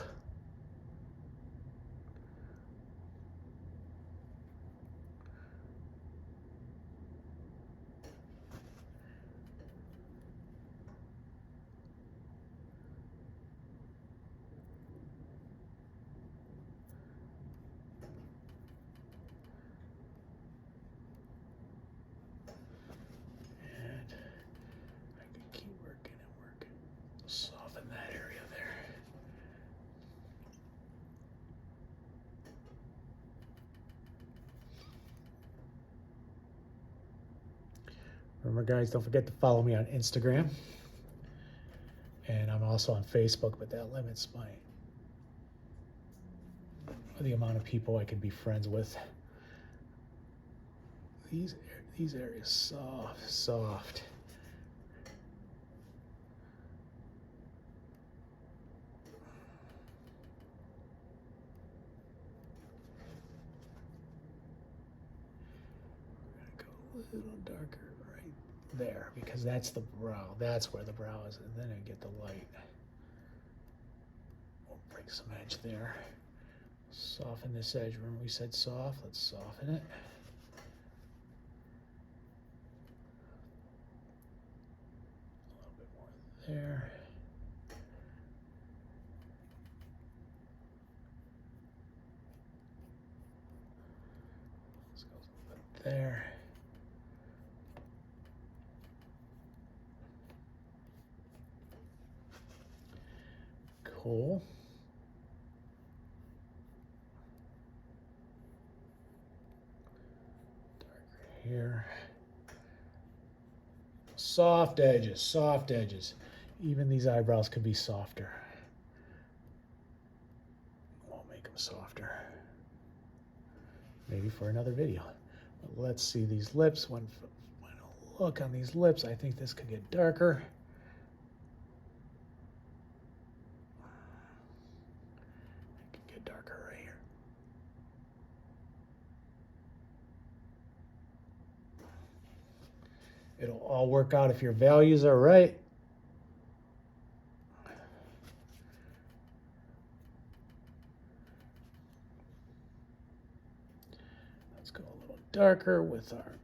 Soften that area there. Remember, guys, don't forget to follow me on Instagram. And I'm also on Facebook, but that limits the amount of people I can be friends with. These areas soft. A little darker right there because that's the brow. That's where the brow is, and then I get the light. We'll bring some edge there. Soften this edge. Remember we said soft? Let's soften it. A little bit more there. Let's go a little bit there. Cool. Darker here. Soft edges, soft edges. Even these eyebrows could be softer. We'll make them softer. Maybe for another video. But let's see these lips. When I look on these lips, I think this could get darker. Darker right here. It'll all work out if your values are right. Let's go a little darker with our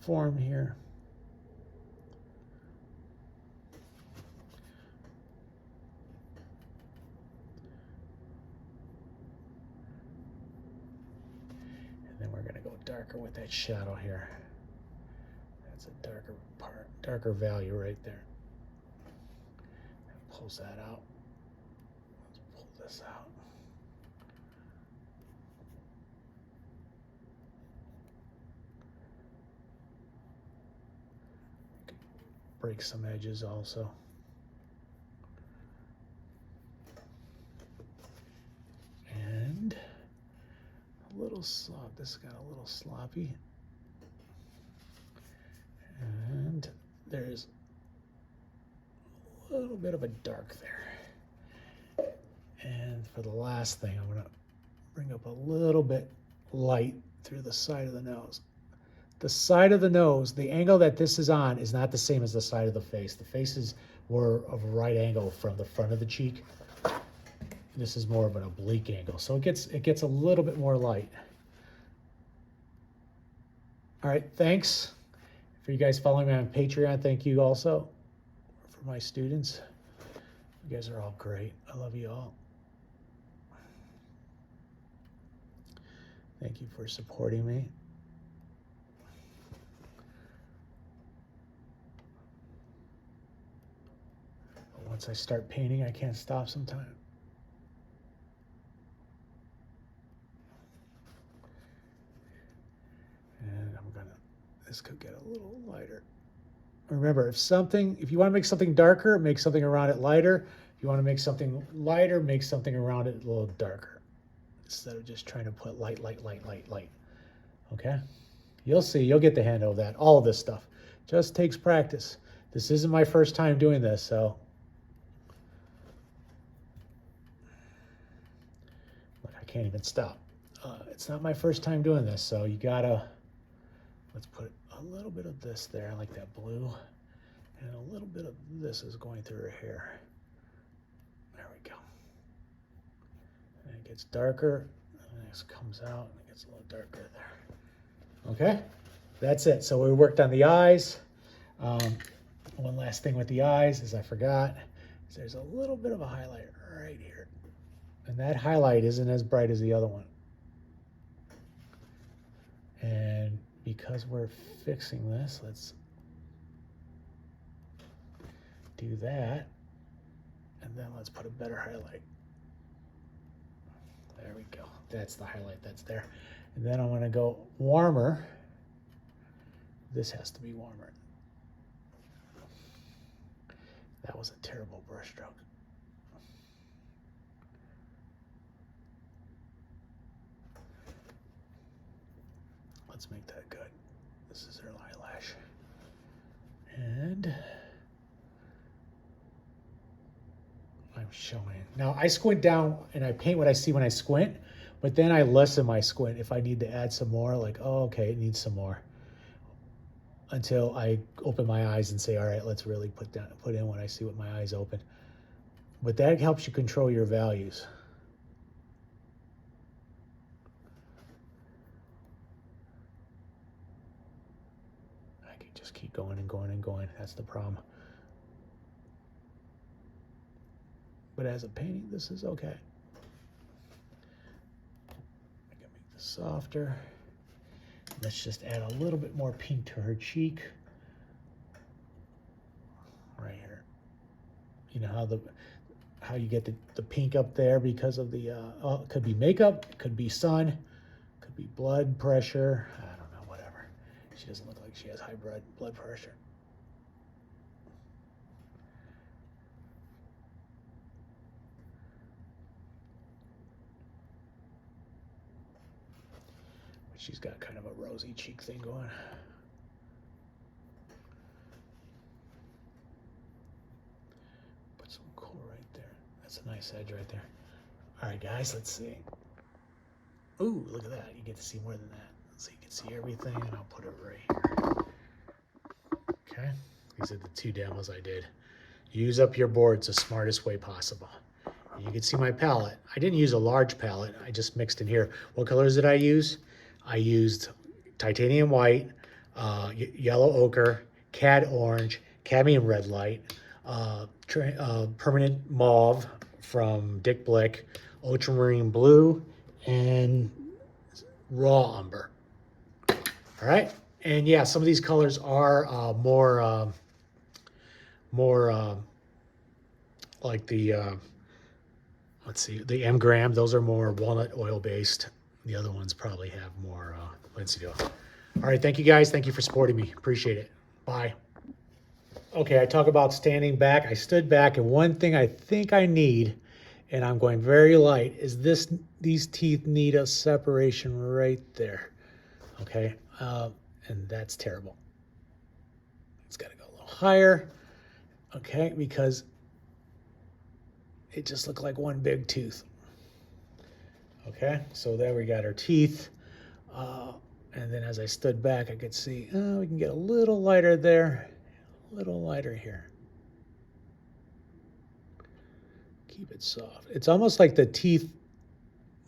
form here. Darker with that shadow here. That's a darker value right there. That pulls that out. this out. Break some edges also. And a little soft. This got a little sloppy. And there's a little bit of a dark there. And for the last thing, I'm going to bring up a little bit light through the side of the nose. The side of the nose, the angle that this is on is not the same as the side of the face. The faces were of a right angle from the front of the cheek. This is more of an oblique angle. So it gets a little bit more light. All right, thanks for you guys following me on Patreon. Thank you also for my students. You guys are all great. I love you all. Thank you for supporting me. Once I start painting, I can't stop sometimes. And this could get a little lighter. Remember, if you want to make something darker, make something around it lighter. If you want to make something lighter, make something around it a little darker. Instead of just trying to put light. Okay? You'll see, you'll get the hang of that. All of this stuff just takes practice. This isn't my first time doing this, so. Look, I can't even stop. It's not my first time doing this, so you gotta, let's put a little bit of this there, like that blue, and a little bit of this is going through her hair. There we go. And it gets darker, and this comes out, and it gets a little darker there. Okay, that's it. So we worked on the eyes. One last thing with the eyes is I forgot, is there's a little bit of a highlight right here. And that highlight isn't as bright as the other one. And because we're fixing this, let's do that. And then let's put a better highlight. There we go. That's the highlight that's there. And then I'm going to go warmer. This has to be warmer. That was a terrible brush stroke. Let's make that good. This is her eyelash. And I'm showing. Now I squint down and I paint what I see when I squint, but then I lessen my squint if I need to add some more, like, oh, okay, it needs some more. Until I open my eyes and say, all right, let's really put in what I see with my eyes open. But that helps you control your values. Just keep going and going and going. That's the problem. But as a painting, this is okay. I can make this softer. Let's just add a little bit more pink to her cheek. Right here. You know how you get the pink up there because of the, it could be makeup, it could be sun, could be blood pressure. I don't know, whatever. She doesn't look like she has high blood pressure. But she's got kind of a rosy cheek thing going. Put some cool right there. That's a nice edge right there. All right, guys, let's see. Ooh, look at that. You get to see more than that. So you can see everything, and I'll put it right here. Okay, these are the 2 demos I did. Use up your boards the smartest way possible. And you can see my palette. I didn't use a large palette. I just mixed in here. What colors did I use? I used titanium white, yellow ochre, cad orange, cadmium red light, permanent mauve from Dick Blick, ultramarine blue, and raw umber. All right, and yeah, some of these colors are more like the let's see, the M Graham, those are more walnut oil based. The other ones probably have more linseed oil. All right, thank you guys. Thank you for supporting me. Appreciate it. Bye. Okay, I talk about standing back. I stood back, and one thing I think I need, and I'm going very light, is this. These teeth need a separation right there. Okay, and that's terrible. It's got to go a little higher. Okay, because it just looked like one big tooth. Okay, so there we got our teeth. And then as I stood back, I could see, we can get a little lighter there, a little lighter here. Keep it soft. It's almost like the teeth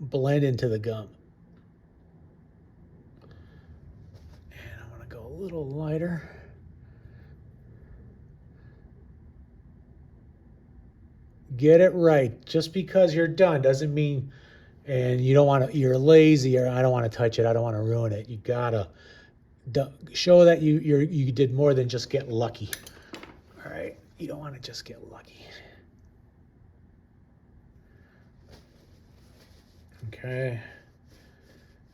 blend into the gum. And I'm going to go a little lighter. Get it right. Just because you're done doesn't mean, and you don't want to, you're lazy, or I don't want to touch it, I don't want to ruin it. You gotta show that you did more than just get lucky. All right, you don't want to just get lucky. Okay,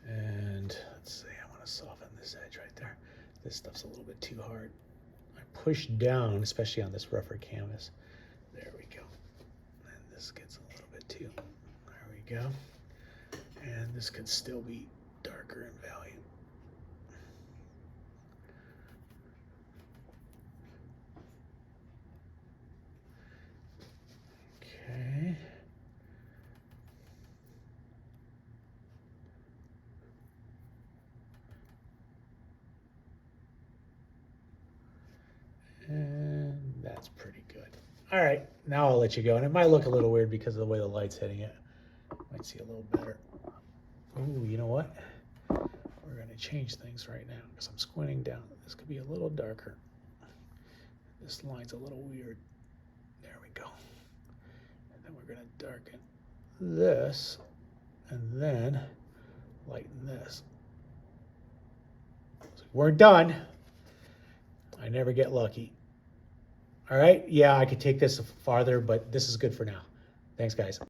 and let's see, I want to soften this edge right there. This stuff's a little bit too hard. I push down, especially on this rougher canvas. There we go. And this gets a little bit too. There we go. And this could still be darker in value. Okay. And that's pretty good. All right, now I'll let you go. And it might look a little weird because of the way the light's hitting it. Might see a little better. Ooh, you know what? We're going to change things right now because I'm squinting down. This could be a little darker. This line's a little weird. There we go. And then we're going to darken this and then lighten this. So we're done. I never get lucky. All right, yeah, I could take this farther, but this is good for now. Thanks, guys.